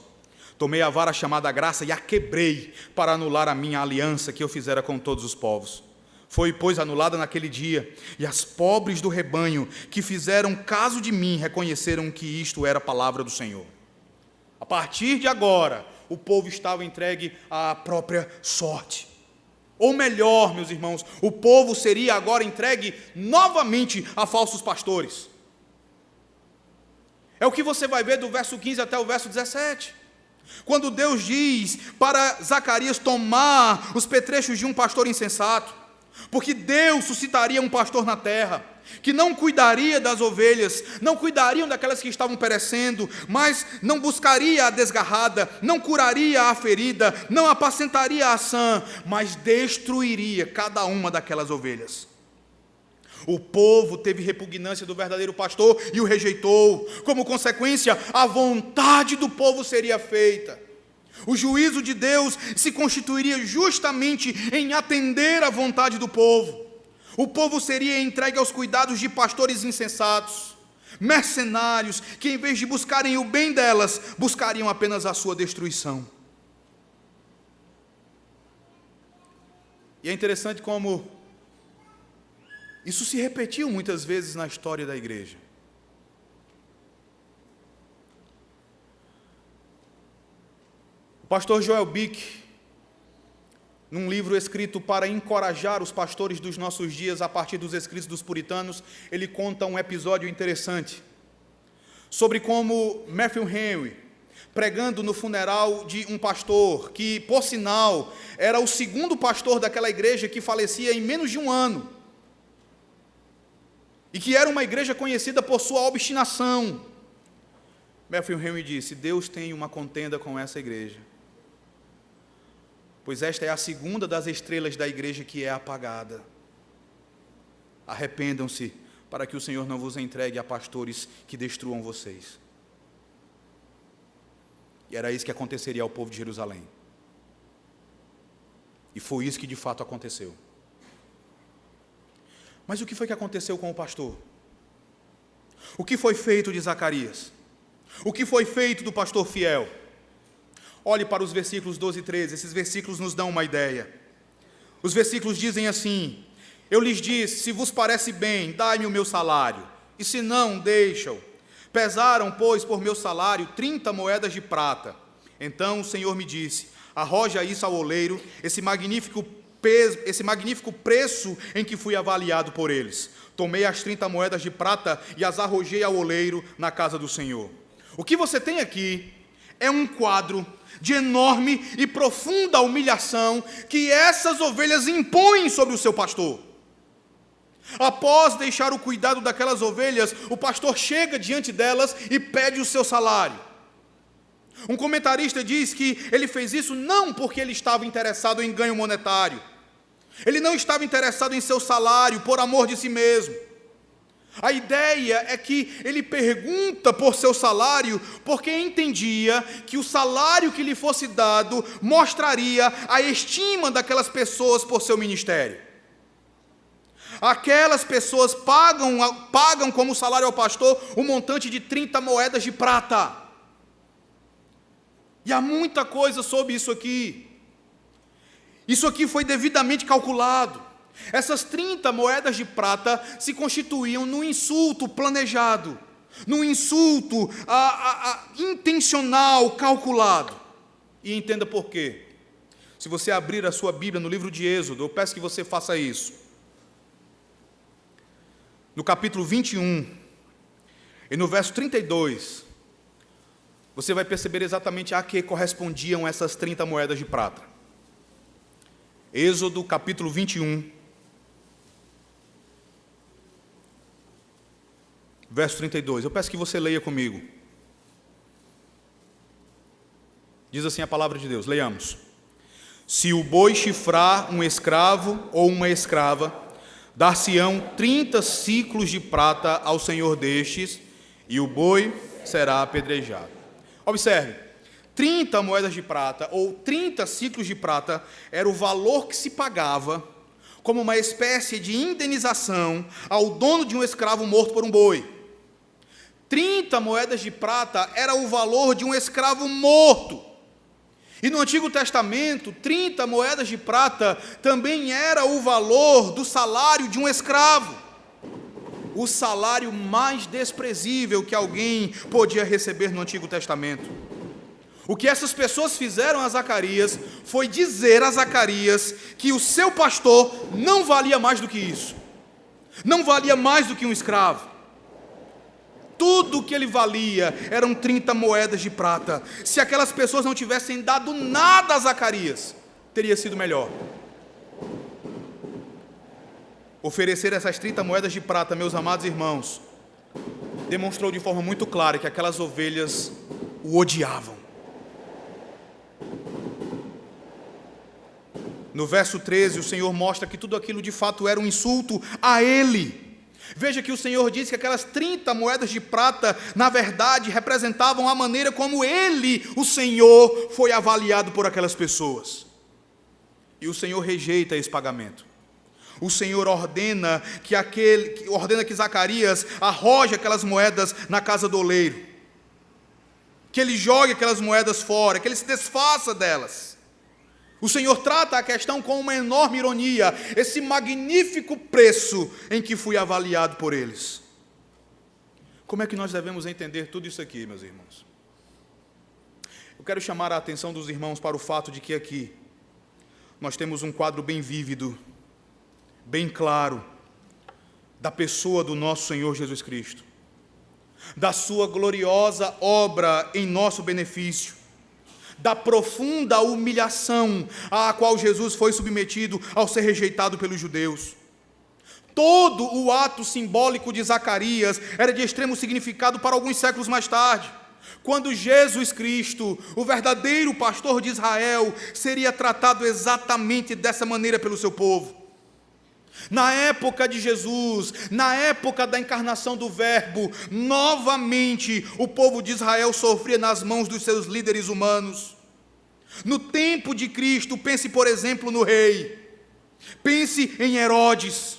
Tomei a vara chamada graça e a quebrei, para anular a minha aliança que eu fizera com todos os povos. Foi, pois, anulada naquele dia, e as pobres do rebanho, que fizeram caso de mim, reconheceram que isto era a palavra do Senhor. A partir de agora, o povo estava entregue à própria sorte. Ou melhor, meus irmãos, o povo seria agora entregue novamente a falsos pastores. É o que você vai ver do verso 15 até o verso 17. Quando Deus diz para Zacarias tomar os petrechos de um pastor insensato, porque Deus suscitaria um pastor na terra, que não cuidaria das ovelhas, não cuidariam daquelas que estavam perecendo, mas não buscaria a desgarrada, não curaria a ferida, não apacentaria a sã, mas destruiria cada uma daquelas ovelhas. O povo teve repugnância do verdadeiro pastor e o rejeitou. Como consequência, a vontade do povo seria feita. O juízo de Deus se constituiria justamente em atender à vontade do povo. O povo seria entregue aos cuidados de pastores insensatos, mercenários, que em vez de buscarem o bem delas, buscariam apenas a sua destruição. E é interessante como isso se repetiu muitas vezes na história da igreja. O pastor Joel Bick, num livro escrito para encorajar os pastores dos nossos dias a partir dos escritos dos puritanos, ele conta um episódio interessante sobre como Matthew Henry, pregando no funeral de um pastor, que, por sinal, era o segundo pastor daquela igreja que falecia em menos de um ano, e que era uma igreja conhecida por sua obstinação. Matthew Henry disse: Deus tem uma contenda com essa igreja, pois esta é a segunda das estrelas da igreja que é apagada. Arrependam-se, para que o Senhor não vos entregue a pastores que destruam vocês. E era isso que aconteceria ao povo de Jerusalém. E foi isso que de fato aconteceu. Mas o que foi que aconteceu com o pastor? O que foi feito de Zacarias? O que foi feito do pastor fiel? Olhe para os versículos 12 e 13, esses versículos nos dão uma ideia. Os versículos dizem assim: eu lhes disse, se vos parece bem, dai-me o meu salário, e se não, deixa-o. Pesaram, pois, por meu salário 30 moedas de prata. Então o Senhor me disse, arroja isso ao oleiro, esse magnífico preço em que fui avaliado por eles. Tomei as 30 moedas de prata e as arrojei ao oleiro na casa do Senhor. O que você tem aqui é um quadro de enorme e profunda humilhação que essas ovelhas impõem sobre o seu pastor. Após deixar o cuidado daquelas ovelhas, o pastor chega diante delas e pede o seu salário. Um comentarista diz que ele fez isso não porque ele estava interessado em ganho monetário. Ele não estava interessado em seu salário por amor de si mesmo. A ideia é que ele pergunta por seu salário porque entendia que o salário que lhe fosse dado mostraria a estima daquelas pessoas por seu ministério. Aquelas pessoas pagam como salário ao pastor um montante de 30 moedas de prata. E há muita coisa sobre isso aqui. Isso aqui foi devidamente calculado. Essas 30 moedas de prata se constituíam num insulto planejado, num insulto intencional, calculado. E entenda por quê. Se você abrir a sua Bíblia no livro de Êxodo, eu peço que você faça isso. No capítulo 21, e no verso 32, você vai perceber exatamente a que correspondiam essas 30 moedas de prata. Êxodo capítulo 21, verso 32. Eu peço que você leia comigo. Diz assim a palavra de Deus, leiamos. Se o boi chifrar um escravo ou uma escrava, dar-se-ão 30 siclos de prata ao senhor destes, e o boi será apedrejado. Observe, 30 moedas de prata, ou 30 ciclos de prata, era o valor que se pagava como uma espécie de indenização ao dono de um escravo morto por um boi. 30 moedas de prata era o valor de um escravo morto. E no Antigo Testamento, 30 moedas de prata também era o valor do salário de um escravo. O salário mais desprezível que alguém podia receber no Antigo Testamento. O que essas pessoas fizeram a Zacarias foi dizer a Zacarias que o seu pastor não valia mais do que isso. Não valia mais do que um escravo. Tudo o que ele valia eram 30 moedas de prata. Se aquelas pessoas não tivessem dado nada a Zacarias, teria sido melhor. Oferecer essas 30 moedas de prata, meus amados irmãos, demonstrou de forma muito clara que aquelas ovelhas o odiavam. No verso 13, o Senhor mostra que tudo aquilo de fato era um insulto a ele. Veja que o Senhor diz que aquelas 30 moedas de prata, na verdade, representavam a maneira como ele, o Senhor, foi avaliado por aquelas pessoas. E o Senhor rejeita esse pagamento. O Senhor ordena que Zacarias arroje aquelas moedas na casa do oleiro, que ele jogue aquelas moedas fora, que ele se desfaça delas. O Senhor trata a questão com uma enorme ironia, esse magnífico preço em que fui avaliado por eles. Como é que nós devemos entender tudo isso aqui, meus irmãos? Eu quero chamar a atenção dos irmãos para o fato de que aqui nós temos um quadro bem vívido, bem claro, da pessoa do nosso Senhor Jesus Cristo, da sua gloriosa obra em nosso benefício, da profunda humilhação à qual Jesus foi submetido ao ser rejeitado pelos judeus. Todo o ato simbólico de Zacarias era de extremo significado para alguns séculos mais tarde, quando Jesus Cristo, o verdadeiro pastor de Israel, seria tratado exatamente dessa maneira pelo seu povo. Na época de Jesus, na época da encarnação do Verbo, novamente o povo de Israel sofria nas mãos dos seus líderes humanos. No tempo de Cristo, pense, por exemplo, no rei. Pense em Herodes.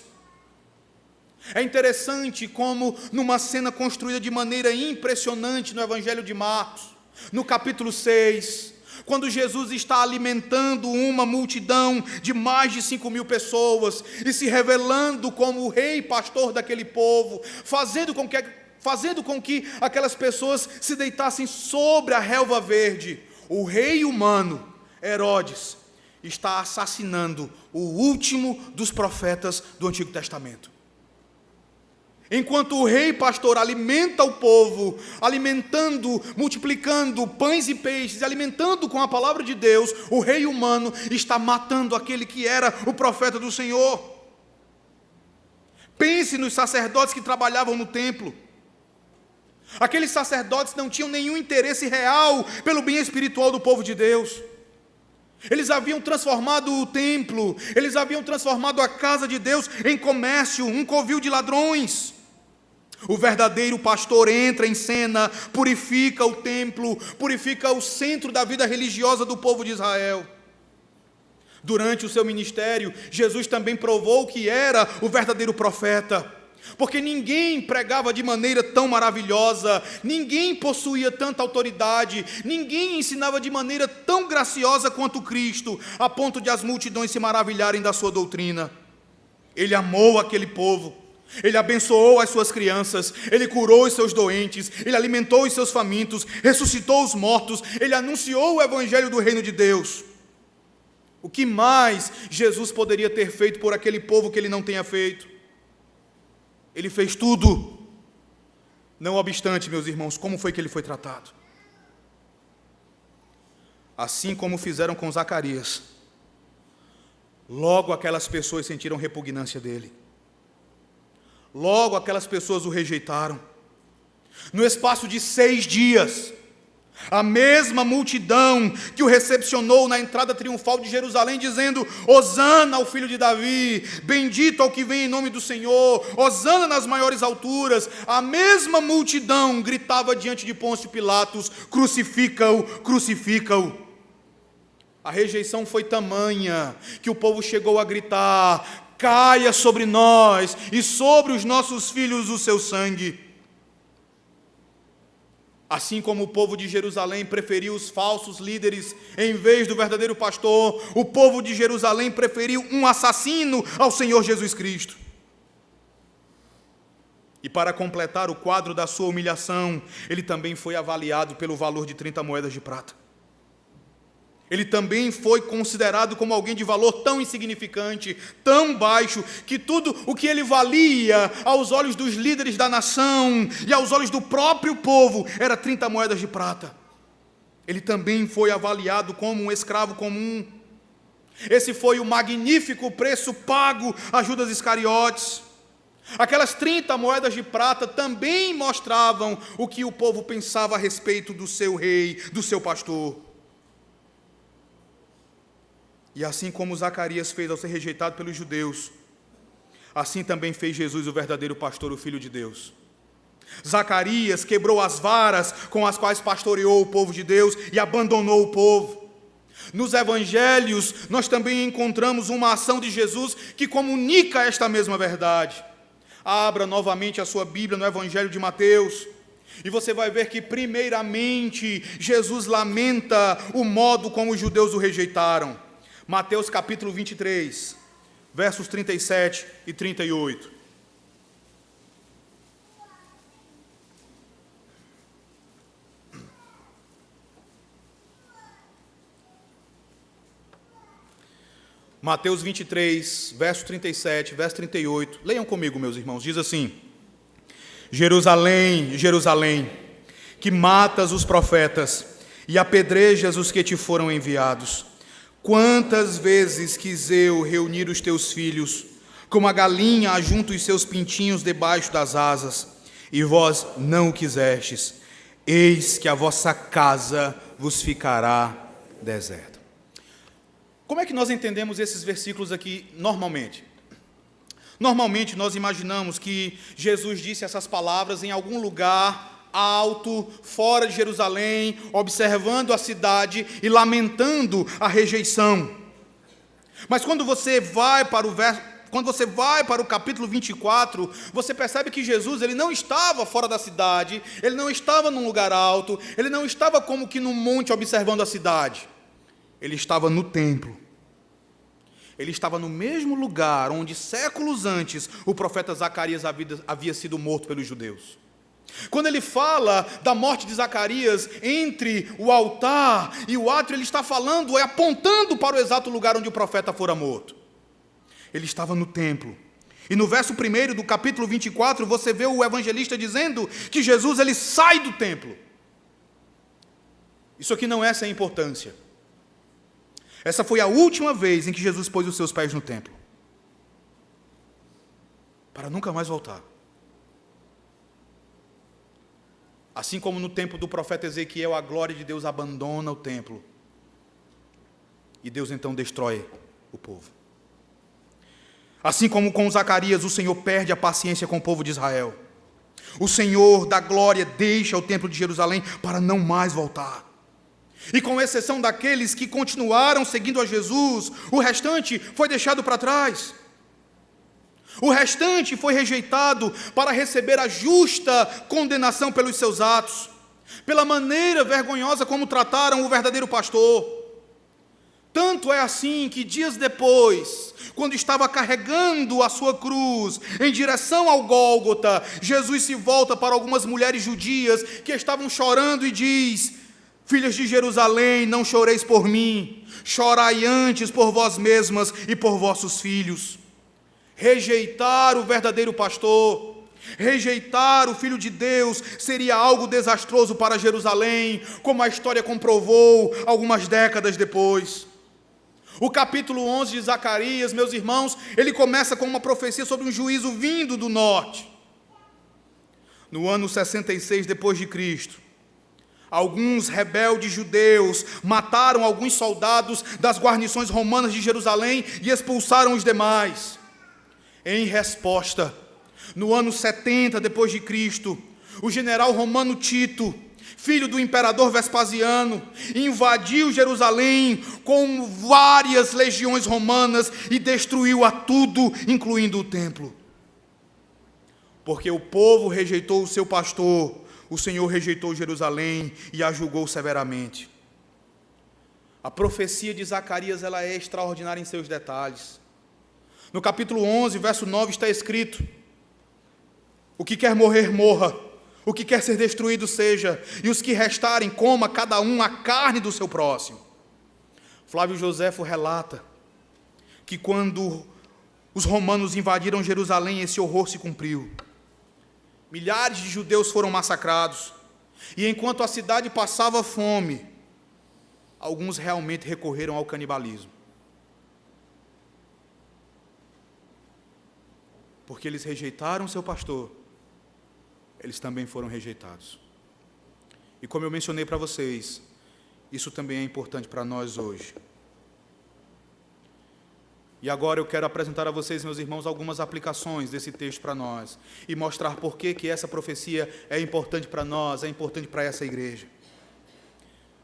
É interessante como, numa cena construída de maneira impressionante no Evangelho de Marcos, no capítulo 6, quando Jesus está alimentando uma multidão de mais de 5.000 pessoas e se revelando como o rei pastor daquele povo, fazendo com que aquelas pessoas se deitassem sobre a relva verde, o rei humano, Herodes, está assassinando o último dos profetas do Antigo Testamento. Enquanto o rei pastor alimenta o povo, alimentando, multiplicando pães e peixes, alimentando com a palavra de Deus, o rei humano está matando aquele que era o profeta do Senhor. Pense nos sacerdotes que trabalhavam no templo. Aqueles sacerdotes não tinham nenhum interesse real pelo bem espiritual do povo de Deus. Eles haviam transformado o templo, eles haviam transformado a casa de Deus em comércio, um covil de ladrões. O verdadeiro pastor entra em cena, purifica o templo, purifica o centro da vida religiosa do povo de Israel. Durante o seu ministério, Jesus também provou que era o verdadeiro profeta, porque ninguém pregava de maneira tão maravilhosa, ninguém possuía tanta autoridade, ninguém ensinava de maneira tão graciosa quanto Cristo, a ponto de as multidões se maravilharem da sua doutrina. Ele amou aquele povo, ele abençoou as suas crianças, ele curou os seus doentes, ele alimentou os seus famintos, ressuscitou os mortos, ele anunciou o evangelho do reino de Deus. O que mais Jesus poderia ter feito por aquele povo que ele não tenha feito? Ele fez tudo. Não obstante, meus irmãos, como foi que ele foi tratado? Assim como fizeram com Zacarias, logo aquelas pessoas sentiram repugnância dele. Logo aquelas pessoas o rejeitaram. No espaço de 6 dias, a mesma multidão que o recepcionou na entrada triunfal de Jerusalém, dizendo: Hosana ao filho de Davi, bendito ao que vem em nome do Senhor, Hosana nas maiores alturas, a mesma multidão gritava diante de Pôncio Pilatos: crucifica-o, crucifica-o. A rejeição foi tamanha que o povo chegou a gritar: caia sobre nós e sobre os nossos filhos o seu sangue. Assim como o povo de Jerusalém preferiu os falsos líderes em vez do verdadeiro pastor, o povo de Jerusalém preferiu um assassino ao Senhor Jesus Cristo. E para completar o quadro da sua humilhação, ele também foi avaliado pelo valor de 30 moedas de prata. Ele também foi considerado como alguém de valor tão insignificante, tão baixo, que tudo o que ele valia aos olhos dos líderes da nação e aos olhos do próprio povo era 30 moedas de prata. Ele também foi avaliado como um escravo comum. Esse foi o magnífico preço pago a Judas Iscariotes. Aquelas 30 moedas de prata também mostravam o que o povo pensava a respeito do seu rei, do seu pastor. E assim como Zacarias fez ao ser rejeitado pelos judeus, assim também fez Jesus, o verdadeiro pastor, o Filho de Deus. Zacarias quebrou as varas com as quais pastoreou o povo de Deus e abandonou o povo. Nos evangelhos, nós também encontramos uma ação de Jesus que comunica esta mesma verdade. Abra novamente a sua Bíblia no Evangelho de Mateus, e você vai ver que, primeiramente, Jesus lamenta o modo como os judeus o rejeitaram. Mateus capítulo 23, versos 37 e 38. Mateus 23, verso 37, verso 38. Leiam comigo, meus irmãos. Diz assim: Jerusalém, Jerusalém, que matas os profetas e apedrejas os que te foram enviados. Quantas vezes quis eu reunir os teus filhos, como a galinha ajunta os seus pintinhos debaixo das asas, e vós não o quisestes. Eis que a vossa casa vos ficará deserta. Como é que nós entendemos esses versículos aqui normalmente? Normalmente nós imaginamos que Jesus disse essas palavras em algum lugar alto, fora de Jerusalém, observando a cidade e lamentando a rejeição. Mas quando você vai para o capítulo 24, você percebe que Jesus ele não estava fora da cidade, ele não estava num lugar alto, ele não estava como que num monte observando a cidade. Ele estava no templo. Ele estava no mesmo lugar onde séculos antes o profeta Zacarias havia sido morto pelos judeus. Quando ele fala da morte de Zacarias entre o altar e o átrio, ele está falando, apontando para o exato lugar onde o profeta fora morto. Ele estava no templo. E no verso 1 do capítulo 24, você vê o evangelista dizendo que Jesus ele sai do templo. Isso aqui não é sem importância. Essa foi a última vez em que Jesus pôs os seus pés no templo. Para nunca mais voltar. Assim como no tempo do profeta Ezequiel, a glória de Deus abandona o templo. E Deus então destrói o povo. Assim como com Zacarias, o Senhor perde a paciência com o povo de Israel. O Senhor da glória deixa o templo de Jerusalém para não mais voltar. E com exceção daqueles que continuaram seguindo a Jesus, o restante foi deixado para trás. O restante foi rejeitado para receber a justa condenação pelos seus atos, pela maneira vergonhosa como trataram o verdadeiro pastor. Tanto é assim que dias depois, quando estava carregando a sua cruz em direção ao Gólgota, Jesus se volta para algumas mulheres judias que estavam chorando e diz: filhas de Jerusalém, não choreis por mim, chorai antes por vós mesmas e por vossos filhos. Rejeitar o verdadeiro pastor, rejeitar o Filho de Deus seria algo desastroso para Jerusalém, como a história comprovou algumas décadas depois. O capítulo 11 de Zacarias, meus irmãos, ele começa com uma profecia sobre um juízo vindo do norte. No ano 66 depois de Cristo, alguns rebeldes judeus mataram alguns soldados das guarnições romanas de Jerusalém e expulsaram os demais. Em resposta, no ano 70 depois de Cristo, o general romano Tito, filho do imperador Vespasiano, invadiu Jerusalém com várias legiões romanas e destruiu a tudo, incluindo o templo. Porque o povo rejeitou o seu pastor, o Senhor rejeitou Jerusalém e a julgou severamente. A profecia de Zacarias ela é extraordinária em seus detalhes. No capítulo 11, verso 9, está escrito: o que quer morrer, morra, o que quer ser destruído, seja, e os que restarem, coma cada um a carne do seu próximo. Flávio Joséfo relata que quando os romanos invadiram Jerusalém, esse horror se cumpriu. Milhares de judeus foram massacrados, e enquanto a cidade passava fome, alguns realmente recorreram ao canibalismo. Porque eles rejeitaram seu pastor, eles também foram rejeitados. E como eu mencionei para vocês, isso também é importante para nós hoje. E agora eu quero apresentar a vocês, meus irmãos, algumas aplicações desse texto para nós e mostrar por que essa profecia é importante para nós, é importante para essa igreja.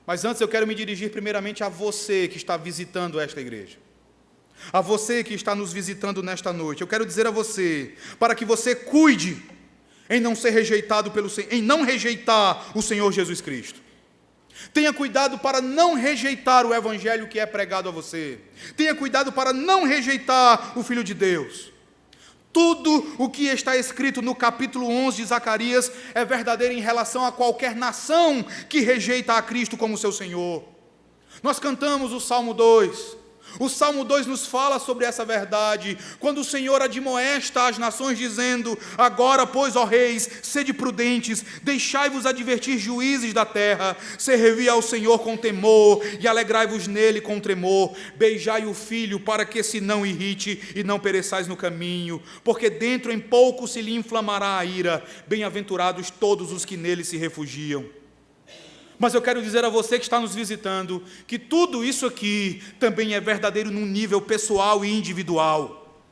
Mas antes eu quero me dirigir primeiramente a você que está visitando esta igreja. A você que está nos visitando nesta noite, eu quero dizer a você, para que você cuide em não ser rejeitado em não rejeitar o Senhor Jesus Cristo. Tenha cuidado para não rejeitar o evangelho que é pregado a você. Tenha cuidado para não rejeitar o Filho de Deus. Tudo o que está escrito no capítulo 11 de Zacarias é verdadeiro em relação a qualquer nação que rejeita a Cristo como seu Senhor. Nós cantamos o Salmo 2. O Salmo 2 nos fala sobre essa verdade, quando o Senhor admoesta as nações, dizendo: agora, pois, ó reis, sede prudentes, deixai-vos advertir juízes da terra, servi ao Senhor com temor, e alegrai-vos nele com tremor, beijai o filho, para que se não irrite, e não pereçais no caminho, porque dentro em pouco se lhe inflamará a ira, bem-aventurados todos os que nele se refugiam. Mas eu quero dizer a você que está nos visitando, que tudo isso aqui também é verdadeiro num nível pessoal e individual.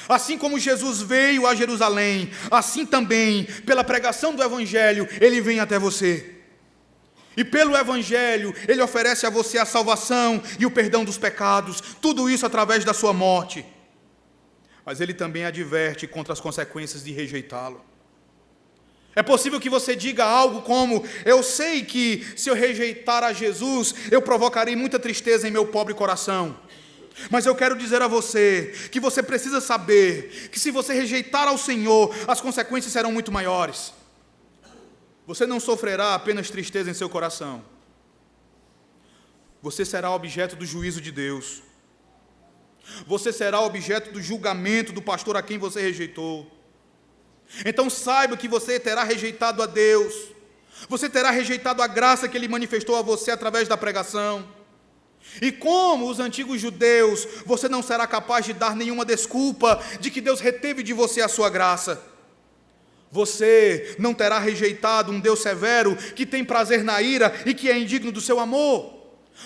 Assim como Jesus veio a Jerusalém, assim também, pela pregação do Evangelho, Ele vem até você. E pelo Evangelho, Ele oferece a você a salvação e o perdão dos pecados, tudo isso através da sua morte. Mas Ele também adverte contra as consequências de rejeitá-lo. É possível que você diga algo como: eu sei que se eu rejeitar a Jesus, eu provocarei muita tristeza em meu pobre coração. Mas eu quero dizer a você que você precisa saber que se você rejeitar ao Senhor, as consequências serão muito maiores. Você não sofrerá apenas tristeza em seu coração. Você será objeto do juízo de Deus. Você será objeto do julgamento do pastor a quem você rejeitou. Então saiba que você terá rejeitado a Deus. Você terá rejeitado a graça que Ele manifestou a você através da pregação. E como os antigos judeus, você não será capaz de dar nenhuma desculpa de que Deus reteve de você a sua graça. Você não terá rejeitado um Deus severo que tem prazer na ira e que é indigno do seu amor.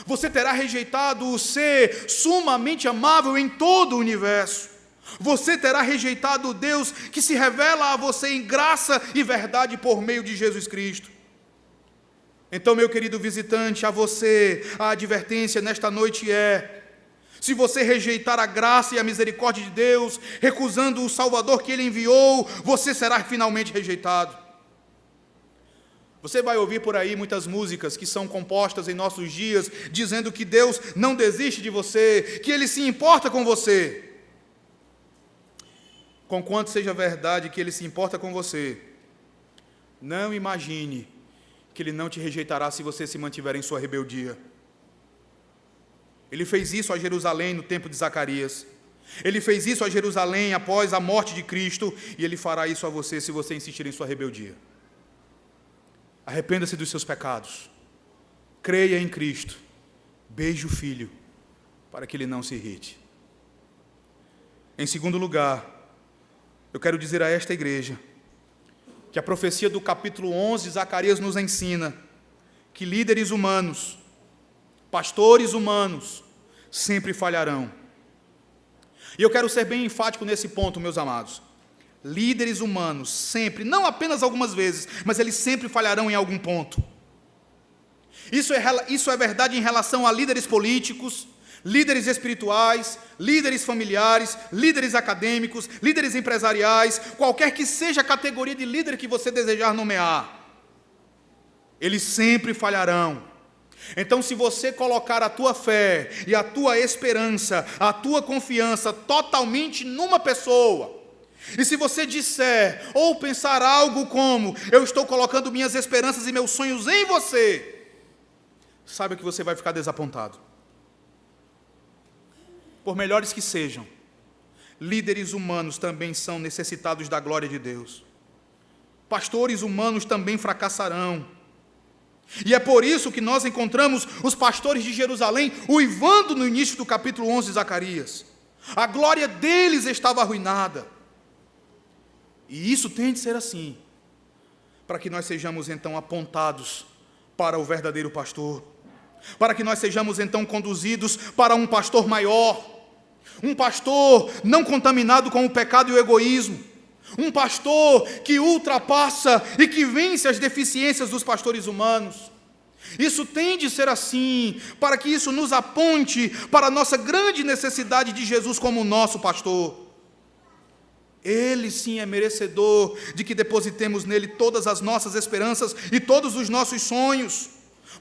Você terá rejeitado o ser sumamente amável em todo o universo. Você terá rejeitado o Deus que se revela a você em graça e verdade por meio de Jesus Cristo. Então, meu querido visitante, a você a advertência nesta noite é: se você rejeitar a graça e a misericórdia de Deus, recusando o Salvador que Ele enviou, você será finalmente rejeitado. Você vai ouvir por aí muitas músicas que são compostas em nossos dias, dizendo que Deus não desiste de você, que Ele se importa com você. Conquanto seja verdade que Ele se importa com você, não imagine que Ele não te rejeitará se você se mantiver em sua rebeldia. Ele fez isso a Jerusalém no tempo de Zacarias. Ele fez isso a Jerusalém após a morte de Cristo, e Ele fará isso a você se você insistir em sua rebeldia. Arrependa-se dos seus pecados. Creia em Cristo. Beije o Filho, para que Ele não se irrite. Em segundo lugar, eu quero dizer a esta igreja que a profecia do capítulo 11 de Zacarias nos ensina que líderes humanos, pastores humanos, sempre falharão. E eu quero ser bem enfático nesse ponto, meus amados. Líderes humanos sempre, não apenas algumas vezes, mas eles sempre falharão em algum ponto. Isso é verdade em relação a líderes políticos, líderes espirituais, líderes familiares, líderes acadêmicos, líderes empresariais, qualquer que seja a categoria de líder que você desejar nomear. Eles sempre falharão. Então, se você colocar a tua fé e a tua esperança, a tua confiança totalmente numa pessoa, e se você disser ou pensar algo como: eu estou colocando minhas esperanças e meus sonhos em você, saiba que você vai ficar desapontado. Por melhores que sejam, líderes humanos também são necessitados da glória de Deus. Pastores humanos também fracassarão. E é por isso que nós encontramos os pastores de Jerusalém uivando no início do capítulo 11 de Zacarias. A glória deles estava arruinada. E isso tem de ser assim, para que nós sejamos então apontados para o verdadeiro pastor, para que nós sejamos então conduzidos para um pastor maior, um pastor não contaminado com o pecado e o egoísmo, um pastor que ultrapassa e que vence as deficiências dos pastores humanos. Isso tem de ser assim, para que isso nos aponte para a nossa grande necessidade de Jesus como nosso pastor. Ele sim é merecedor de que depositemos nele todas as nossas esperanças e todos os nossos sonhos,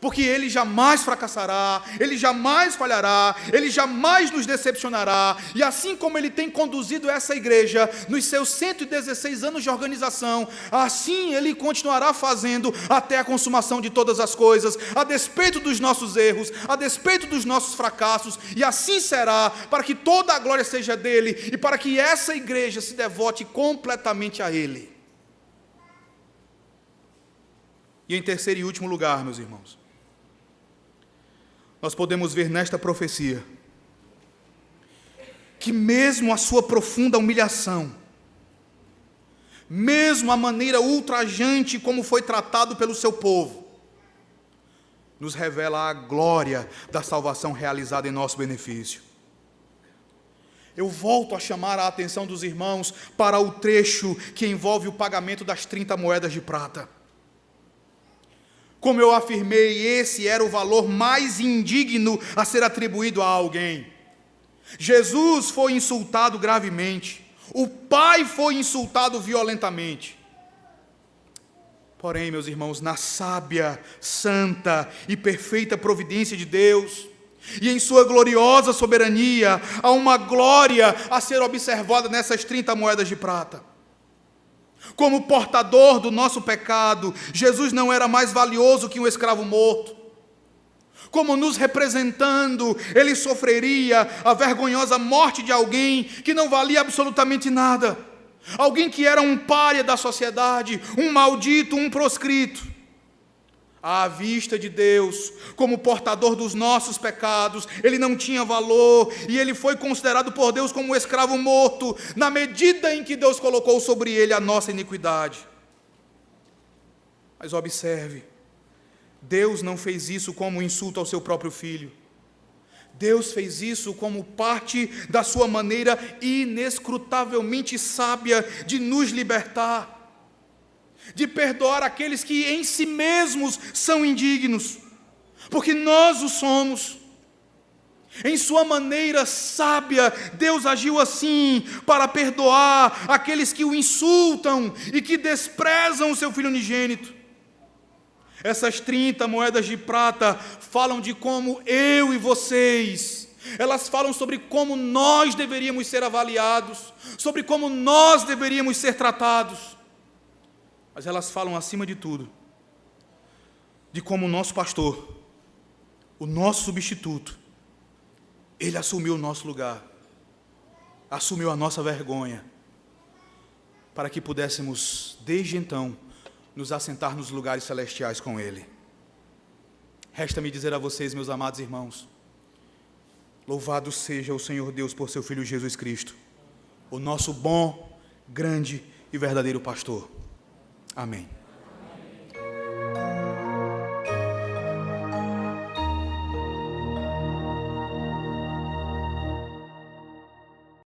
porque Ele jamais fracassará, Ele jamais falhará, Ele jamais nos decepcionará, e assim como Ele tem conduzido essa igreja nos seus 116 anos de organização, assim Ele continuará fazendo até a consumação de todas as coisas, a despeito dos nossos erros, a despeito dos nossos fracassos, e assim será, para que toda a glória seja dEle, e para que essa igreja se devote completamente a Ele. E em terceiro e último lugar, meus irmãos, nós podemos ver nesta profecia que mesmo a sua profunda humilhação, mesmo a maneira ultrajante como foi tratado pelo seu povo, nos revela a glória da salvação realizada em nosso benefício. eu volto a chamar a atenção dos irmãos para o trecho que envolve o pagamento das 30 moedas de prata. Como eu afirmei, esse era o valor mais indigno a ser atribuído a alguém. Jesus foi insultado gravemente, o Pai foi insultado violentamente. Porém, meus irmãos, na sábia, santa e perfeita providência de Deus, e em sua gloriosa soberania, há uma glória a ser observada nessas 30 moedas de prata. Como portador do nosso pecado, Jesus não era mais valioso que um escravo morto. Como nos representando, ele sofreria a vergonhosa morte de alguém que não valia absolutamente nada. Alguém que era um pária da sociedade, um maldito, um proscrito. À vista de Deus, como portador dos nossos pecados, ele não tinha valor e ele foi considerado por Deus como um escravo morto, na medida em que Deus colocou sobre ele a nossa iniquidade. Mas observe, Deus não fez isso como um insulto ao seu próprio filho. Deus fez isso como parte da sua maneira inescrutavelmente sábia de nos libertar, de perdoar aqueles que em si mesmos são indignos, porque nós o somos. Em sua maneira sábia, Deus agiu assim para perdoar aqueles que o insultam e que desprezam o seu Filho unigênito. Essas 30 moedas de prata falam de como eu e vocês, elas falam sobre como nós deveríamos ser avaliados, sobre como nós deveríamos ser tratados. Mas elas falam, acima de tudo, de como o nosso pastor, o nosso substituto, ele assumiu o nosso lugar, assumiu a nossa vergonha, para que pudéssemos, desde então, nos assentar nos lugares celestiais com ele. Resta-me dizer a vocês, meus amados irmãos, louvado seja o Senhor Deus por seu Filho Jesus Cristo, o nosso bom, grande e verdadeiro pastor. Amém.